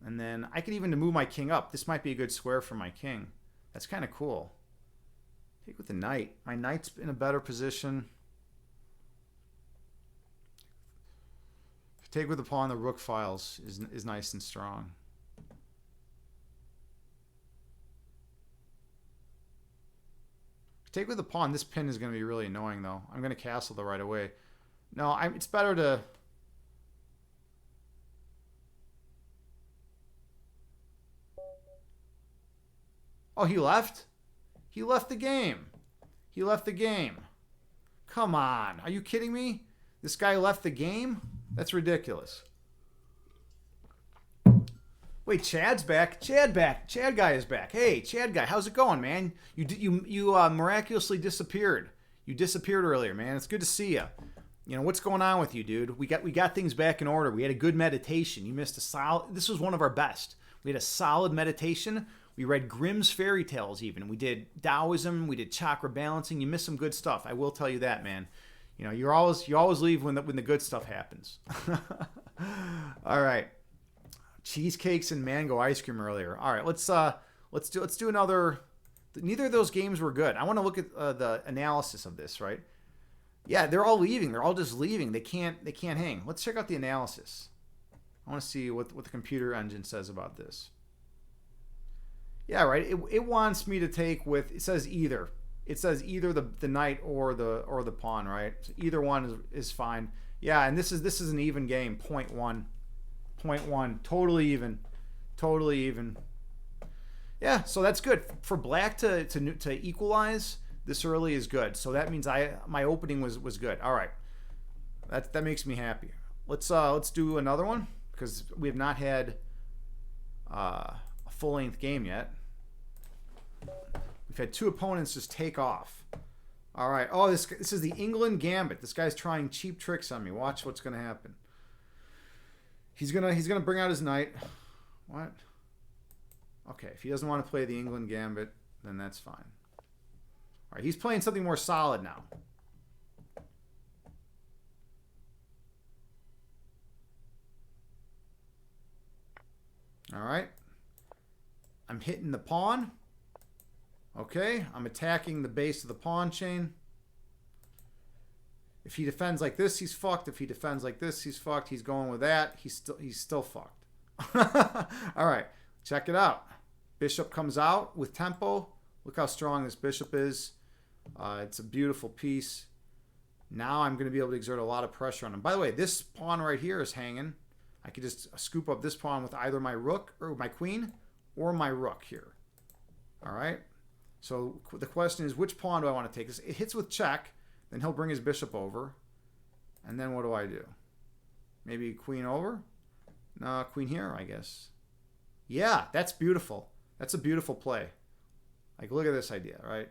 And then I could even move my king up. This might be a good square for my king. That's kind of cool. Take with the knight. My knight's in a better position. If I take with the pawn, the rook files is nice and strong. Take with the pawn. This pin is going to be really annoying, though. I'm going to castle the right away. No, it's better to... Oh, he left? He left the game. He left the game. Come on. Are you kidding me? This guy left the game? That's ridiculous. Wait, Chad's back. Chad guy is back. Hey, Chad guy, how's it going, man? You miraculously disappeared. You disappeared earlier, man. It's good to see you. You know, what's going on with you, dude? We got things back in order. We had a good meditation. You missed a solid... This was one of our best. We had a solid meditation. We read Grimm's fairy tales even. We did Taoism. We did chakra balancing. You missed some good stuff. I will tell you that, man. You know, you always leave when the good stuff happens. All right. Cheesecakes and mango ice cream earlier. All right, let's do another. Neither of those games were good. I want to look at the analysis of this, right? Yeah, they're all leaving. They're all just leaving. They can't hang. Let's check out the analysis. I want to see what the computer engine says about this. Yeah, right. It wants me to take with. It says either. It says either the knight or the pawn, right? So either one is fine. Yeah, and this is an even game. 0.1. 0.1. Totally even. Yeah, so that's good. For black to equalize this early is good. So that means my opening was good. All right. That makes me happy. Let's do another one because we have not had a full-length game yet. We've had two opponents just take off. All right. Oh, this is the England Gambit. This guy's trying cheap tricks on me. Watch what's going to happen. He's gonna bring out his knight. What? Okay, if he doesn't want to play the England Gambit, then that's fine. All right, he's playing something more solid now. All right. I'm hitting the pawn. Okay, I'm attacking the base of the pawn chain. If he defends like this, he's fucked. If he defends like this, he's fucked. He's going with that. He's still fucked. All right, check it out. Bishop comes out with tempo. Look how strong this bishop is. It's a beautiful piece. Now I'm going to be able to exert a lot of pressure on him. By the way, this pawn right here is hanging. I could just scoop up this pawn with either my rook or my queen or my rook here. All right. So the question is, which pawn do I want to take? It hits with check. Then he'll bring his bishop over. And then what do I do? Maybe queen over? No, queen here, I guess. Yeah, that's beautiful. That's a beautiful play. Like, look at this idea, right?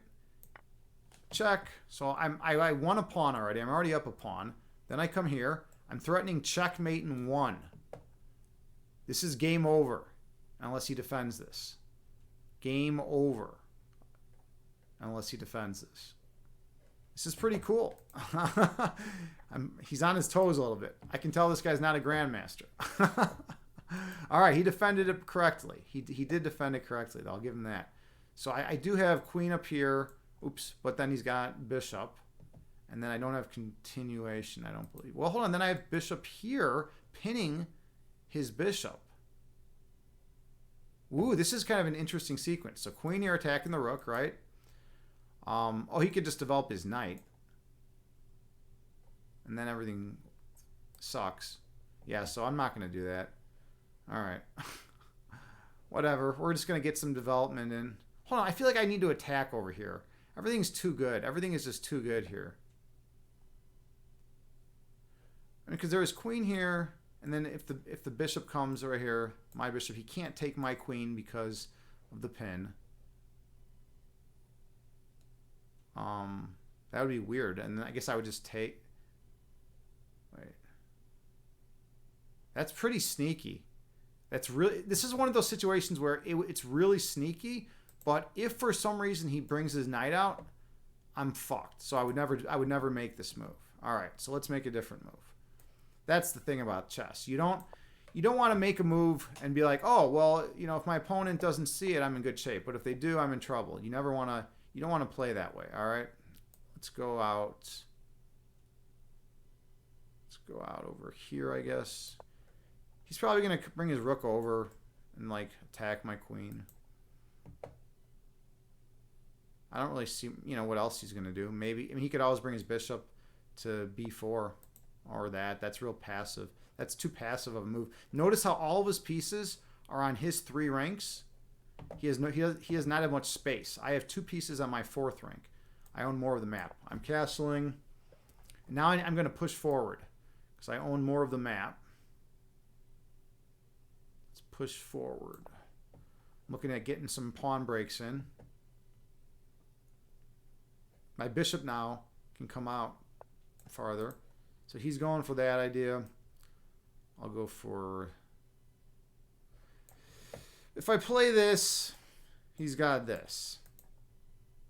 Check. So I won a pawn already. I'm already up a pawn. Then I come here. I'm threatening checkmate in 1. This is game over unless he defends this. Game over unless he defends this. This is pretty cool. He's on his toes a little bit. I can tell this guy's not a grandmaster. All right, he defended it correctly. He did defend it correctly, though. I'll give him that. So I do have queen up here. Oops, but then he's got bishop. And then I don't have continuation, I don't believe. Well, hold on. Then I have bishop here pinning his bishop. Ooh, this is kind of an interesting sequence. So queen here attacking the rook, right? Oh, he could just develop his knight. And then everything sucks. Yeah, so I'm not going to do that. All right. Whatever. We're just going to get some development in. Hold on. I feel like I need to attack over here. Everything's too good. Everything is just too good here. Because there was queen here, and then if the bishop comes right here, my bishop, he can't take my queen because of the pin. That would be weird, and then I guess I would just take. Wait, that's pretty sneaky. That's really. This is one of those situations where it's really sneaky. But if for some reason he brings his knight out, I'm fucked. So I would never make this move. All right, so let's make a different move. That's the thing about chess. You don't want to make a move and be like, oh, well, if my opponent doesn't see it, I'm in good shape. But if they do, I'm in trouble. You don't want to play that way. All right, let's go out. Let's go out over here, I guess. He's probably going to bring his rook over and like attack my queen. I don't really see, what else he's going to do. Maybe, he could always bring his bishop to b4 or that. That's real passive. That's too passive of a move. Notice how all of his pieces are on his 3 ranks. He does not have much space. I have 2 pieces on my 4th rank. I own more of the map. I'm castling. Now I'm going to push forward because I own more of the map. Let's push forward. I'm looking at getting some pawn breaks in. My bishop now can come out farther. So he's going for that idea. I'll go for... If I play this, he's got this.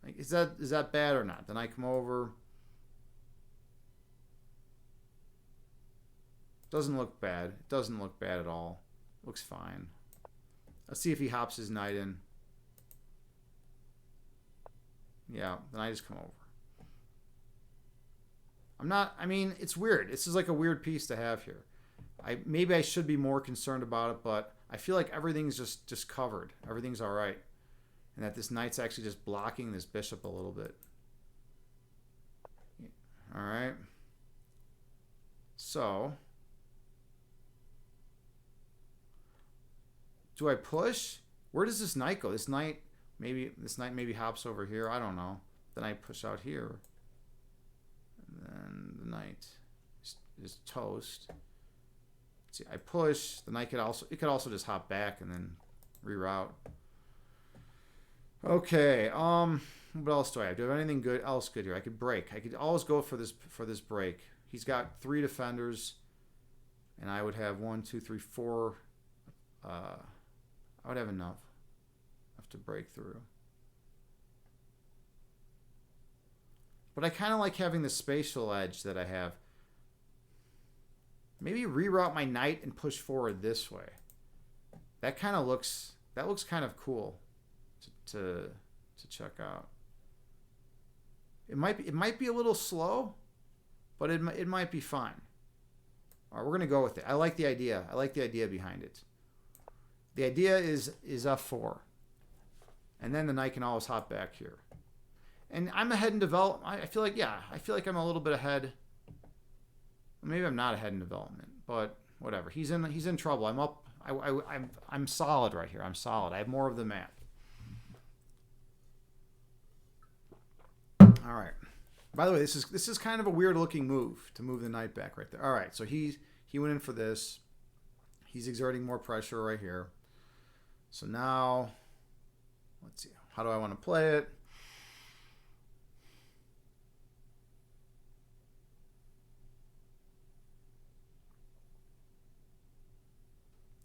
Like, is that bad or not? Then I come over. Doesn't look bad. It doesn't look bad at all. Looks fine. Let's see if he hops his knight in. Yeah, then I just come over. It's weird. This is like a weird piece to have here. Maybe I should be more concerned about it, but I feel like everything's just covered. Everything's all right. And that this knight's actually just blocking this bishop a little bit. All right. So, do I push? Where does this knight go? This knight maybe hops over here. I don't know. Then I push out here. And then the knight is toast. See, I push. The knight could also just hop back and then reroute. Okay. What else do I have? Do I have anything else good here? I could break. I could always go for this break. He's got 3 defenders, and I would have 1, 2, 3, 4. I would have enough to break through. But I kind of like having the spatial edge that I have. Maybe reroute my knight and push forward this way. That looks kind of cool to check out. It might be a little slow, but it might be fine. All right, we're gonna go with it. I like the idea. I like the idea behind it. The idea is f4, and then the knight can always hop back here. And I'm ahead in development. I feel like I'm a little bit ahead. Maybe I'm not ahead in development, but whatever. He's in trouble. I'm up. I'm solid right here. I'm solid. I have more of the map. All right. By the way, this is kind of a weird looking move to move the knight back right there. All right. So he went in for this. He's exerting more pressure right here. So now, let's see. How do I want to play it?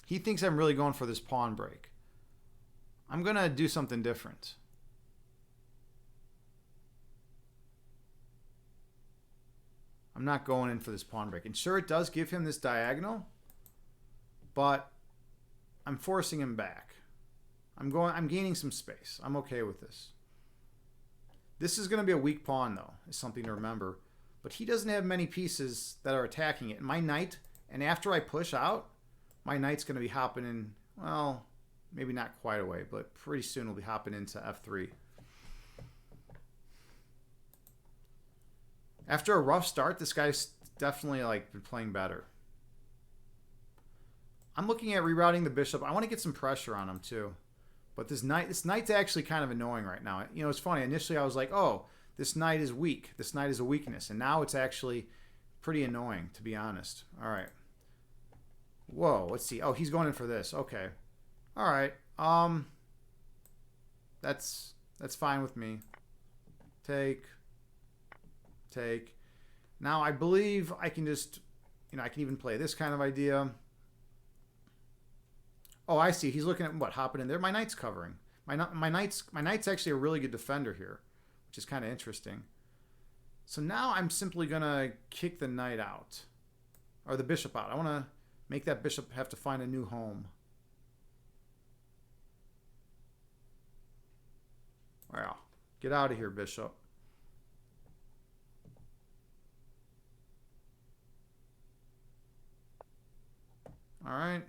He thinks I'm really going for this pawn break. I'm going to do something different. I'm not going in for this pawn break. And sure, it does give him this diagonal, but I'm forcing him back. I'm gaining some space. I'm okay with this. This is going to be a weak pawn, though, is something to remember. But he doesn't have many pieces that are attacking it. And my knight, and after I push out, my knight's going to be hopping in, well, maybe not quite away, but pretty soon we'll be hopping into f3. After a rough start, this guy's definitely like been playing better. I'm looking at rerouting the bishop. I want to get some pressure on him too. But this knight's actually kind of annoying right now. You know, it's funny. Initially, I was like, oh, this knight is weak. This knight is a weakness. And now it's actually pretty annoying, to be honest. All right. Whoa, let's see. Oh, he's going in for this. Okay. All right. That's fine with me. Take. Now, I believe I can just, you know, I can even play this kind of idea. Oh, I see. He's looking at what, hopping in there. My knight's covering. My knight's actually a really good defender here, which is kind of interesting. So now I'm simply gonna kick the knight out, or the bishop out. I want to make that bishop have to find a new home. Well, get out of here, bishop. All right.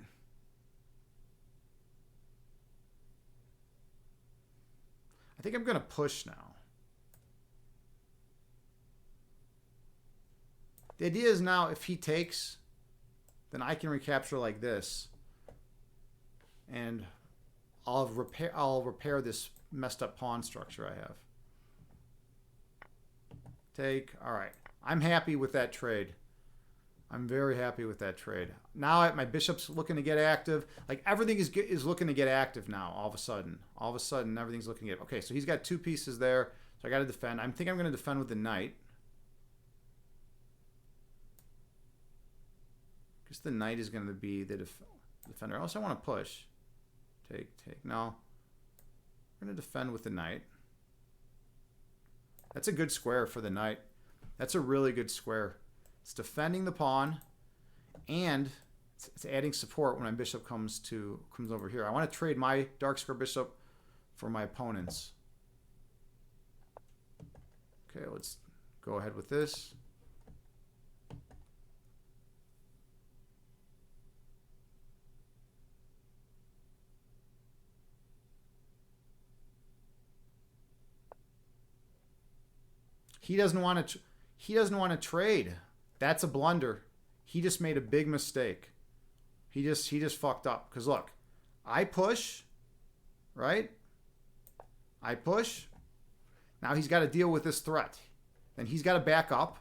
I think I'm going to push now. The idea is now if he takes, then I can recapture like this. And I'll repair this messed up pawn structure I have. Take. All right. I'm happy with that trade. I'm very happy with that trade. Now my bishop's looking to get active. Like everything is looking to get active now. All of a sudden, everything's looking to get. Okay, so he's got two pieces there. So I got to defend. I think I'm going to defend with the knight. Because the knight is going to be the defender. Also, I want to push. Take. No. We're going to defend with the knight. That's a good square for the knight. That's a really good square. It's defending the pawn, and it's adding support when my bishop comes over here. I want to trade my dark square bishop for my opponent's. Okay, let's go ahead with this. He doesn't want to trade. That's a blunder. He just made a big mistake. He just fucked up. Because look, I push, right? I push. Now he's got to deal with this threat. Then he's got to back up.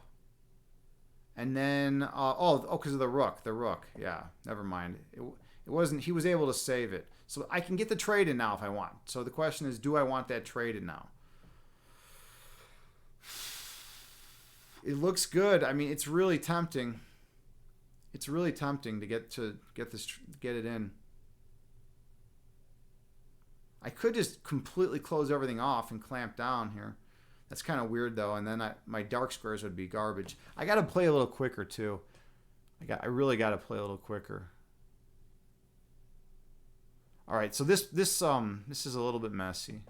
And then, because of the rook. The rook. Yeah, never mind. It wasn't, he was able to save it. So I can get the trade in now if I want. So the question is, do I want that trade in now? It looks good. I mean, it's really tempting. It's really tempting to get it in. I could just completely close everything off and clamp down here. That's kind of weird though. And then my dark squares would be garbage. I got to play a little quicker too. I really got to play a little quicker. All right. So this is a little bit messy.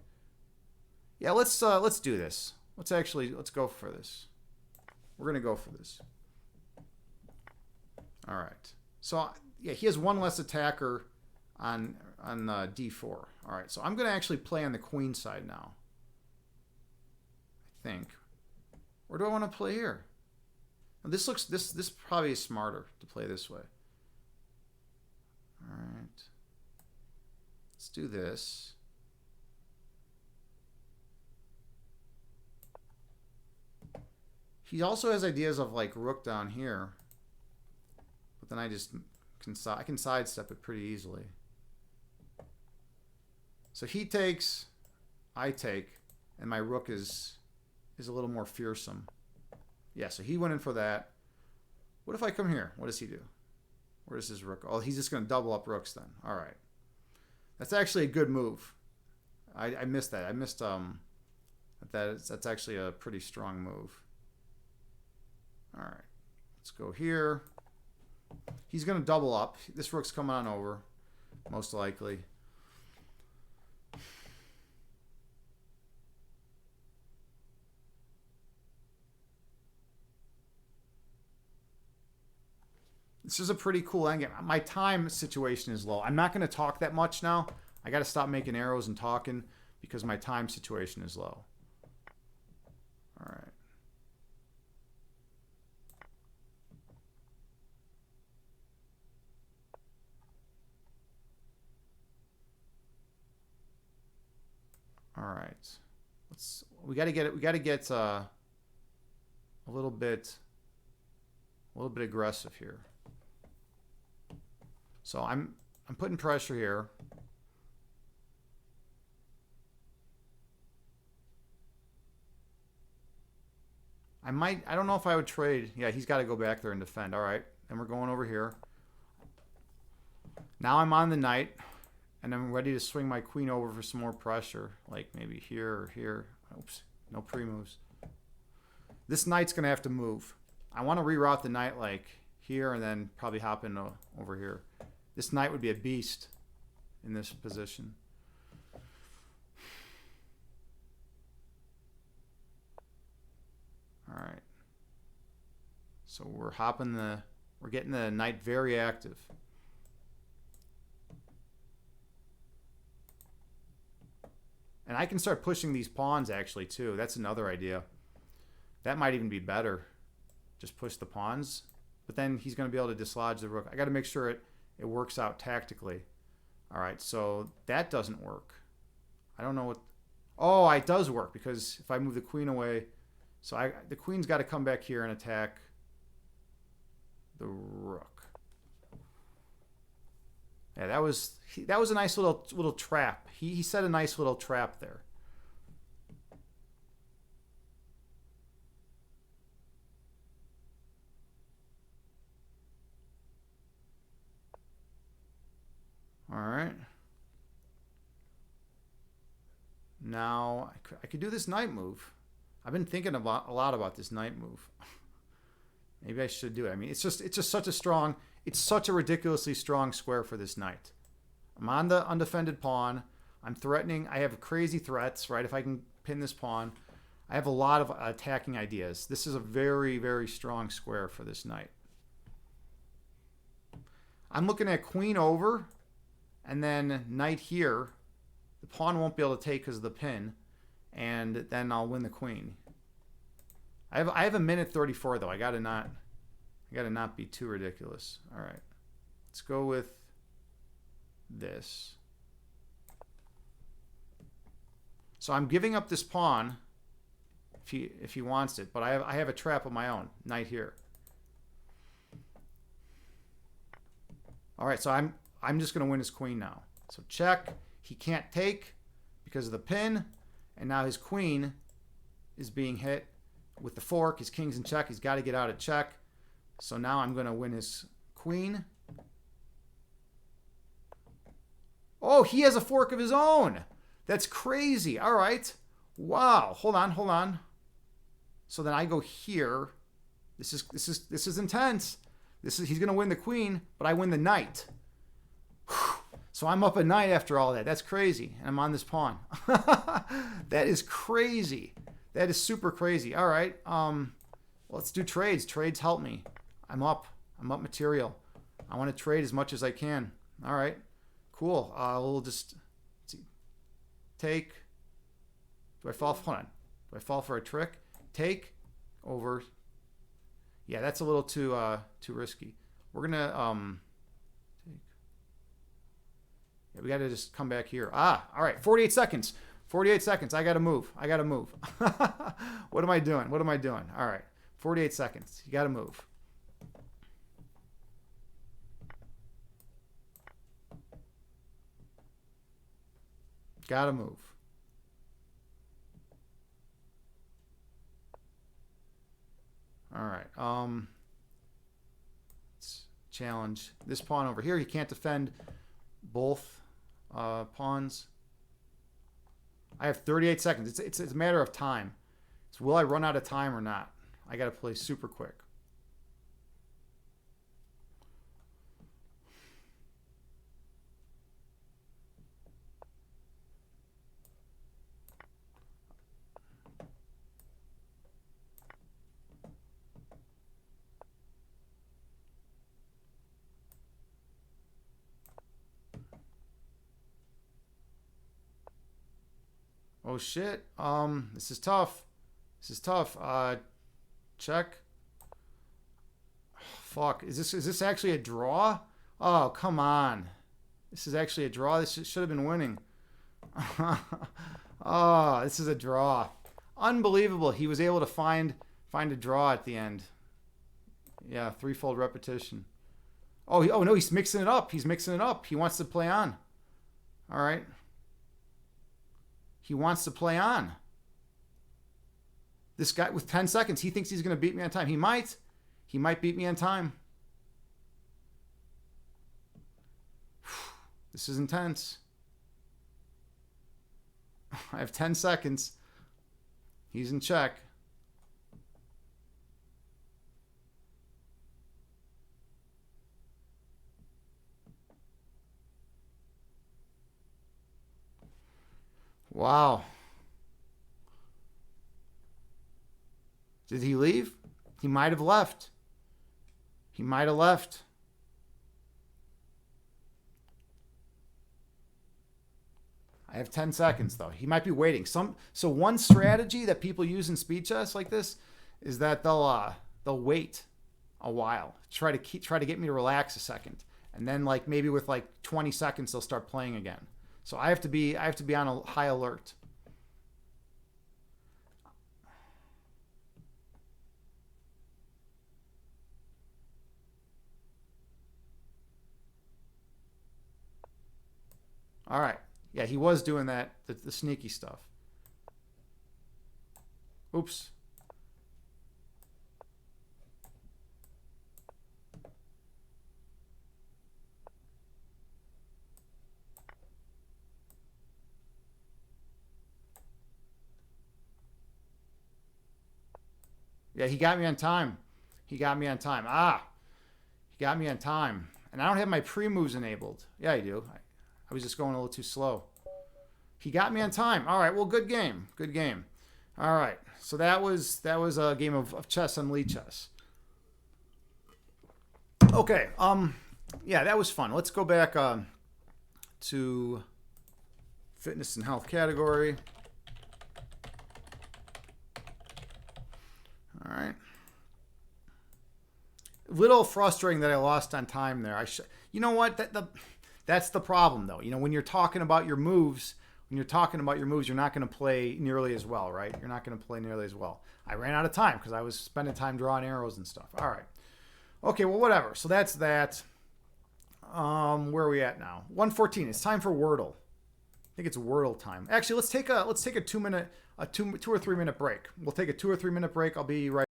Yeah. Let's do this. Let's go for this. We're going to go for this. All right. So, yeah, he has one less attacker on d4. All right. So I'm going to actually play on the queen side now. I think. Or do I want to play here? Now, this probably is smarter to play this way. All right. Let's do this. He also has ideas of like rook down here, but then I can sidestep it pretty easily. So he takes, I take, and my rook is a little more fearsome. Yeah, so he went in for that. What if I come here? What does he do? Where's his rook? Oh, he's just going to double up rooks then. All right. That's actually a good move. I missed that. I missed that's actually a pretty strong move. All right. Let's go here. He's going to double up. This rook's coming on over, most likely. This is a pretty cool endgame. My time situation is low. I'm not going to talk that much now. I got to stop making arrows and talking because my time situation is low. All right. All right. We got to get a little bit aggressive here. So I'm putting pressure here. I don't know if I would trade. Yeah, he's got to go back there and defend. All right. And we're going over here. Now I'm on the knight, and I'm ready to swing my queen over for some more pressure, like maybe here or here. Oops, no pre-moves. This knight's going to have to move. I want to reroute the knight like here and then probably hop in over here. This knight would be a beast in this position. All right. So we're getting the knight very active. And I can start pushing these pawns actually too. That's another idea. That might even be better. Just push the pawns. But then he's going to be able to dislodge the rook. I got to make sure it works out tactically. All right, so that doesn't work. I don't know what... Oh, it does work because if I move the queen away... So the queen's got to come back here and attack the rook. Yeah, that was a nice little trap. He set a nice little trap there. All right. Now I could do this knight move. I've been thinking a lot about this knight move. Maybe I should do it. I mean, it's just such a ridiculously strong square for this knight. I'm on the undefended pawn. I'm threatening. I have crazy threats, right? If I can pin this pawn, I have a lot of attacking ideas. This is a very, very strong square for this knight. I'm looking at queen over and then knight here. The pawn won't be able to take because of the pin, and then I'll win the queen. I have a minute 34 though. I gotta not be too ridiculous. All right, let's go with this. So I'm giving up this pawn if he wants it, but I have a trap of my own. Knight here. All right, so I'm just gonna win his queen now. So check. He can't take because of the pin, and now his queen is being hit with the fork. His king's in check. He's got to get out of check. So now I'm going to win his queen. Oh, he has a fork of his own. That's crazy. All right. Wow. Hold on. So then I go here. This is intense. He's going to win the queen, but I win the knight. So I'm up a knight after all that. That's crazy. And I'm on this pawn. That is crazy. That is super crazy. All right. Let's do trades. Trades help me. I'm up material. I want to trade as much as I can. All right. Cool. We'll just see. Take. Do I fall? Hold on. Do I fall for a trick? Take over. Yeah, that's a little too risky. We're gonna take. Yeah, we gotta just come back here. All right. 48 seconds. 48 seconds. I gotta move. What am I doing? All right. 48 seconds. You gotta move. Gotta move. All right. Let's challenge. This pawn over here, he can't defend both pawns. I have 38 seconds. It's a matter of time. So will I run out of time or not? I got to play super quick. Oh shit. This is tough. This is tough. Check. Oh, fuck. Is this actually a draw? Oh, come on. This is actually a draw. This should have been winning. Oh, this is a draw. Unbelievable. He was able to find a draw at the end. Yeah, threefold repetition. Oh no, he's mixing it up. He's mixing it up. He wants to play on. All right. He wants to play on. This guy with 10 seconds, he thinks he's going to beat me on time. He might. He might beat me on time. This is intense. I have 10 seconds. He's in check. Wow. Did he leave? He might have left. He might have left. I have 10 seconds though. He might be waiting. So one strategy that people use in speed chess like this is that they'll wait a while. Try to get me to relax a second. And then like maybe with like 20 seconds they'll start playing again. So I have to be on a high alert. All right. Yeah, he was doing that, the sneaky stuff. Oops. Yeah, he got me on time. He got me on time. He got me on time. And I don't have my pre-moves enabled. Yeah, I do. I was just going a little too slow. He got me on time. All right, well, good game. Good game. All right, so that was a game of chess on Lee Chess. Okay, yeah, that was fun. Let's go back to fitness and health category. All right. Little frustrating that I lost on time there. You know what? That's the problem, though. You know, when you're talking about your moves, you're not going to play nearly as well, right? You're not going to play nearly as well. I ran out of time because I was spending time drawing arrows and stuff. All right. Okay, well, whatever. So that's that. Where are we at now? 1:14. It's time for Wordle. I think it's Wordle time. Actually, let's take a 2 or 3 minute break. We'll take a 2 or 3 minute break. I'll be right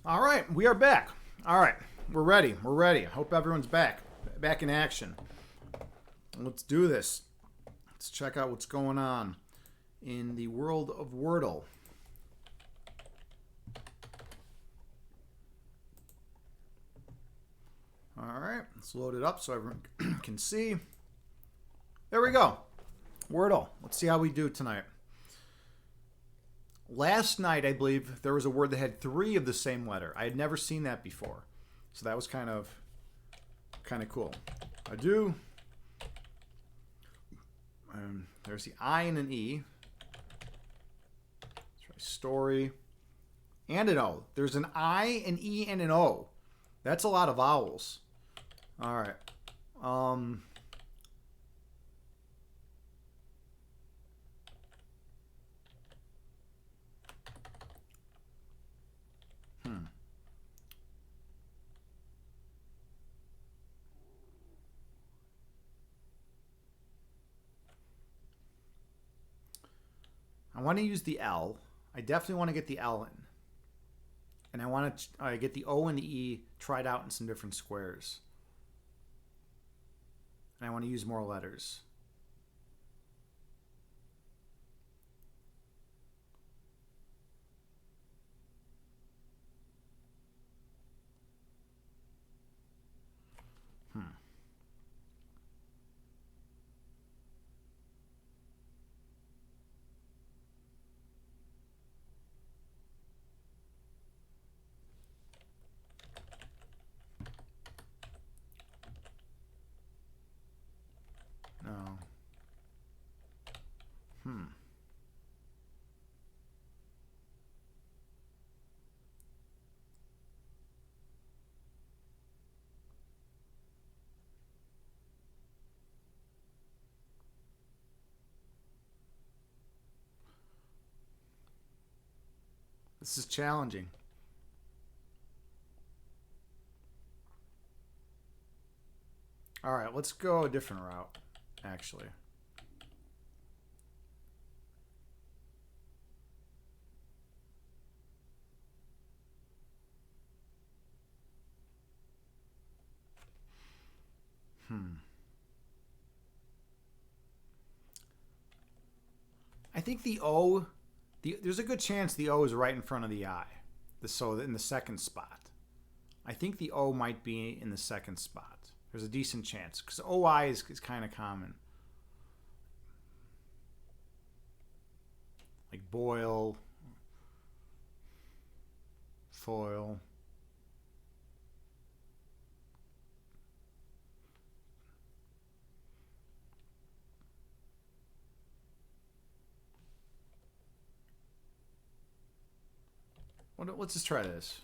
All right, we are back. All right, we're ready. We're ready. I hope everyone's back in action. Let's do this. Let's check out what's going on in the world of Wordle. All right, let's load it up so everyone can see. There we go. Wordle. Let's see how we do tonight. Last night, I believe, there was a word that had 3 of the same letter. I had never seen that before. So that was kind of cool. I do. There's the I and an E. Let's try story. And an O. There's an I, an E, and an O. That's a lot of vowels. All right. I want to use the L. I definitely want to get the L in. And I want to get the O and the E tried out in some different squares. And I want to use more letters. No. This is challenging. All right, let's go a different route, actually. I think the O, there's a good chance the O is right in front of the I. So in the second spot. I think the O might be in the second spot. There's a decent chance because OI is kind of common. Like boil, foil. Let's just try this.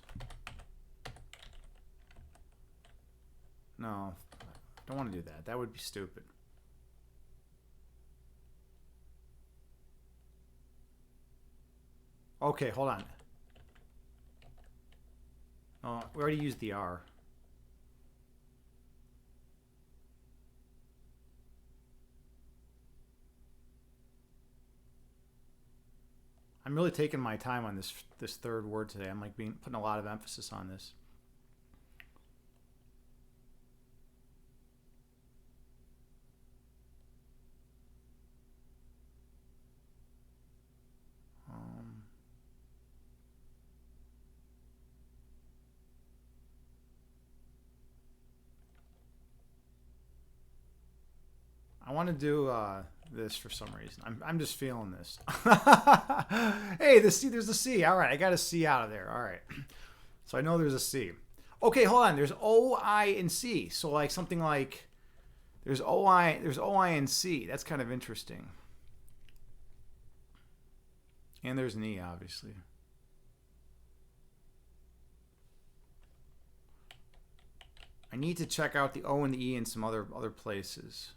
No, don't want to do that. That would be stupid. Okay, hold on. Oh, we already used the R. I'm really taking my time on this third word today. I'm like putting a lot of emphasis on this. I want to do this for some reason. I'm just feeling this. Hey, there's a C. All right, I got a C out of there. All right. So I know there's a C. Okay, hold on. There's O, I, and C. So like something like there's O, I, and C. That's kind of interesting. And there's an E, obviously. I need to check out the O and the E in some other places.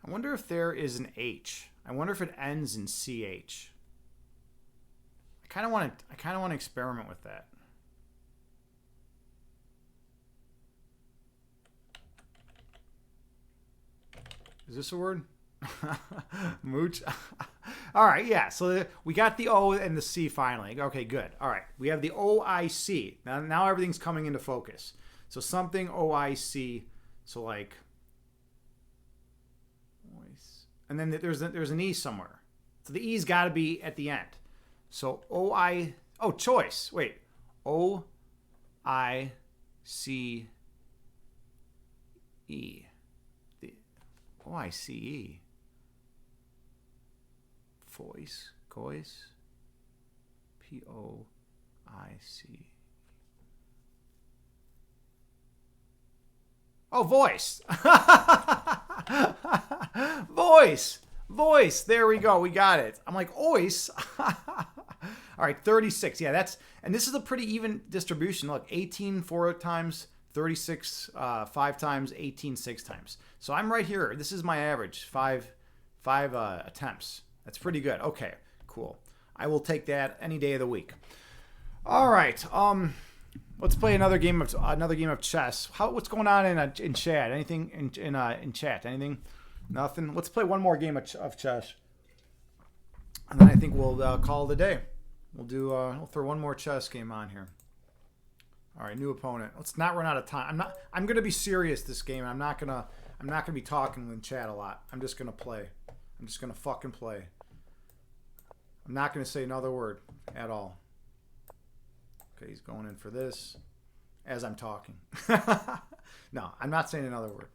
I wonder if there is an H. I wonder if it ends in CH. I kind of want to experiment with that. Is this a word? Mooch. All right, yeah. So we got the O and the C finally. Okay, good. All right, we have the OIC. Now everything's coming into focus. So something OIC. So like, and then there's an E somewhere. So the E's got to be at the end. So choice. Wait, OICE. The OICE. Voice, POIC. Oh, voice. Voice. There we go. We got it. I'm like, ois. All right, 36. Yeah, and this is a pretty even distribution. Look, 18 4 times, 36 5 times, 18 6 times. So I'm right here. This is my average, five attempts. That's pretty good. Okay, cool. I will take that any day of the week. All right. Let's play another game of chess. What's going on in chat? Anything in chat? Anything? Nothing. Let's play one more game of chess, and then I think we'll call it a day. We'll throw one more chess game on here. All right, new opponent. Let's not run out of time. I'm gonna be serious this game. I'm not gonna be talking in chat a lot. I'm just gonna play. I'm just gonna fucking play. I'm not gonna say another word at all. Okay, he's going in for this as I'm talking. No, I'm not saying another word.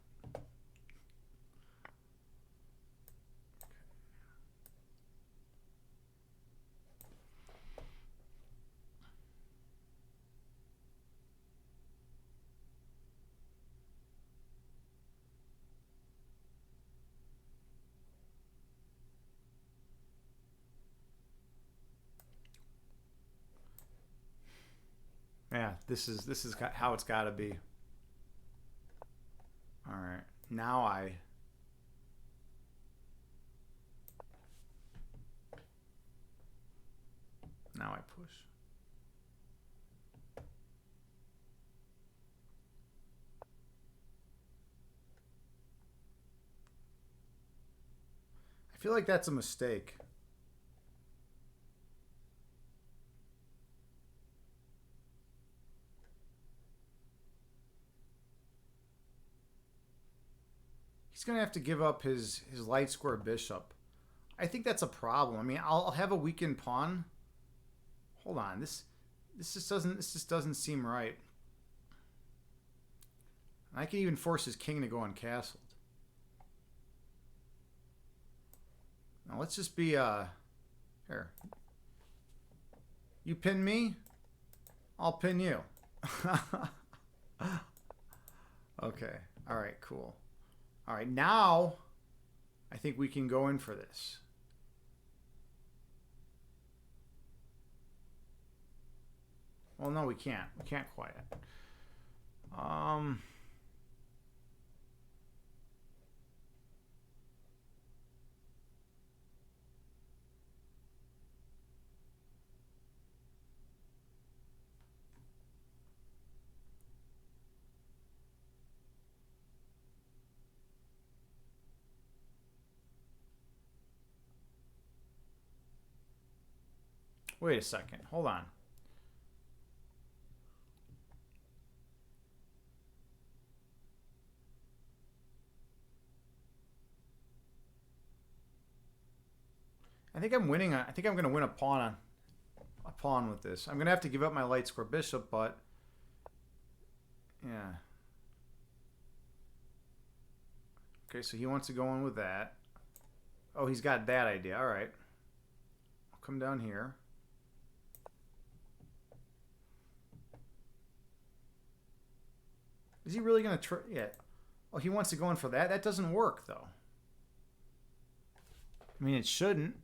Yeah, this is how it's got to be. All right, now I push. I feel like that's a mistake. He's going to have to give up his light square bishop. I think that's a problem. I mean, I'll have a weakened pawn. Hold on. This just doesn't seem right. I could even force his king to go uncastled. Now let's just be here. You pin me, I'll pin you. Okay. All right, cool. All right, now I think we can go in for this. Well, no, we can't. We can't quite. Wait a second. Hold on. I think I'm winning. I think I'm going to win a pawn with this. I'm going to have to give up my light square bishop, but yeah. Okay, so he wants to go in with that. Oh, he's got that idea. All right. I'll come down here. Is he really going to try? Yeah. Oh, he wants to go in for that? That doesn't work, though. I mean, it shouldn't.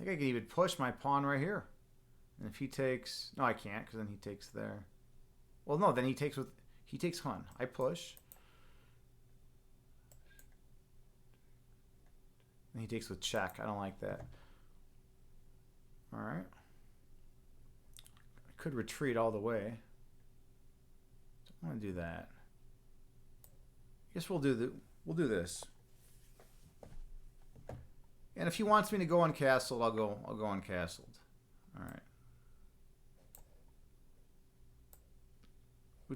think I can even push my pawn right here. And if he takes... No, I can't, because then he takes there. Well, no, then he takes with... He takes Hun. I push. And he takes with check. I don't like that. Alright. I could retreat all the way. Don't want to do that. I guess we'll do this. And if he wants me to go uncastled, I'll go uncastled. Alright.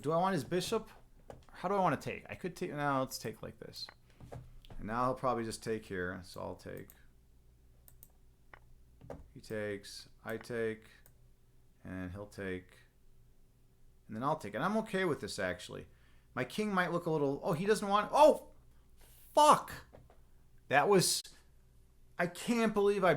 Do I want his bishop? How do I want to take? I could take... No, let's take like this. And now he'll probably just take here, so I'll take. He takes, I take, and he'll take. And then I'll take. And I'm okay with this, actually. My king might look a little... Oh, he doesn't want... Oh! Fuck! That was... I can't believe I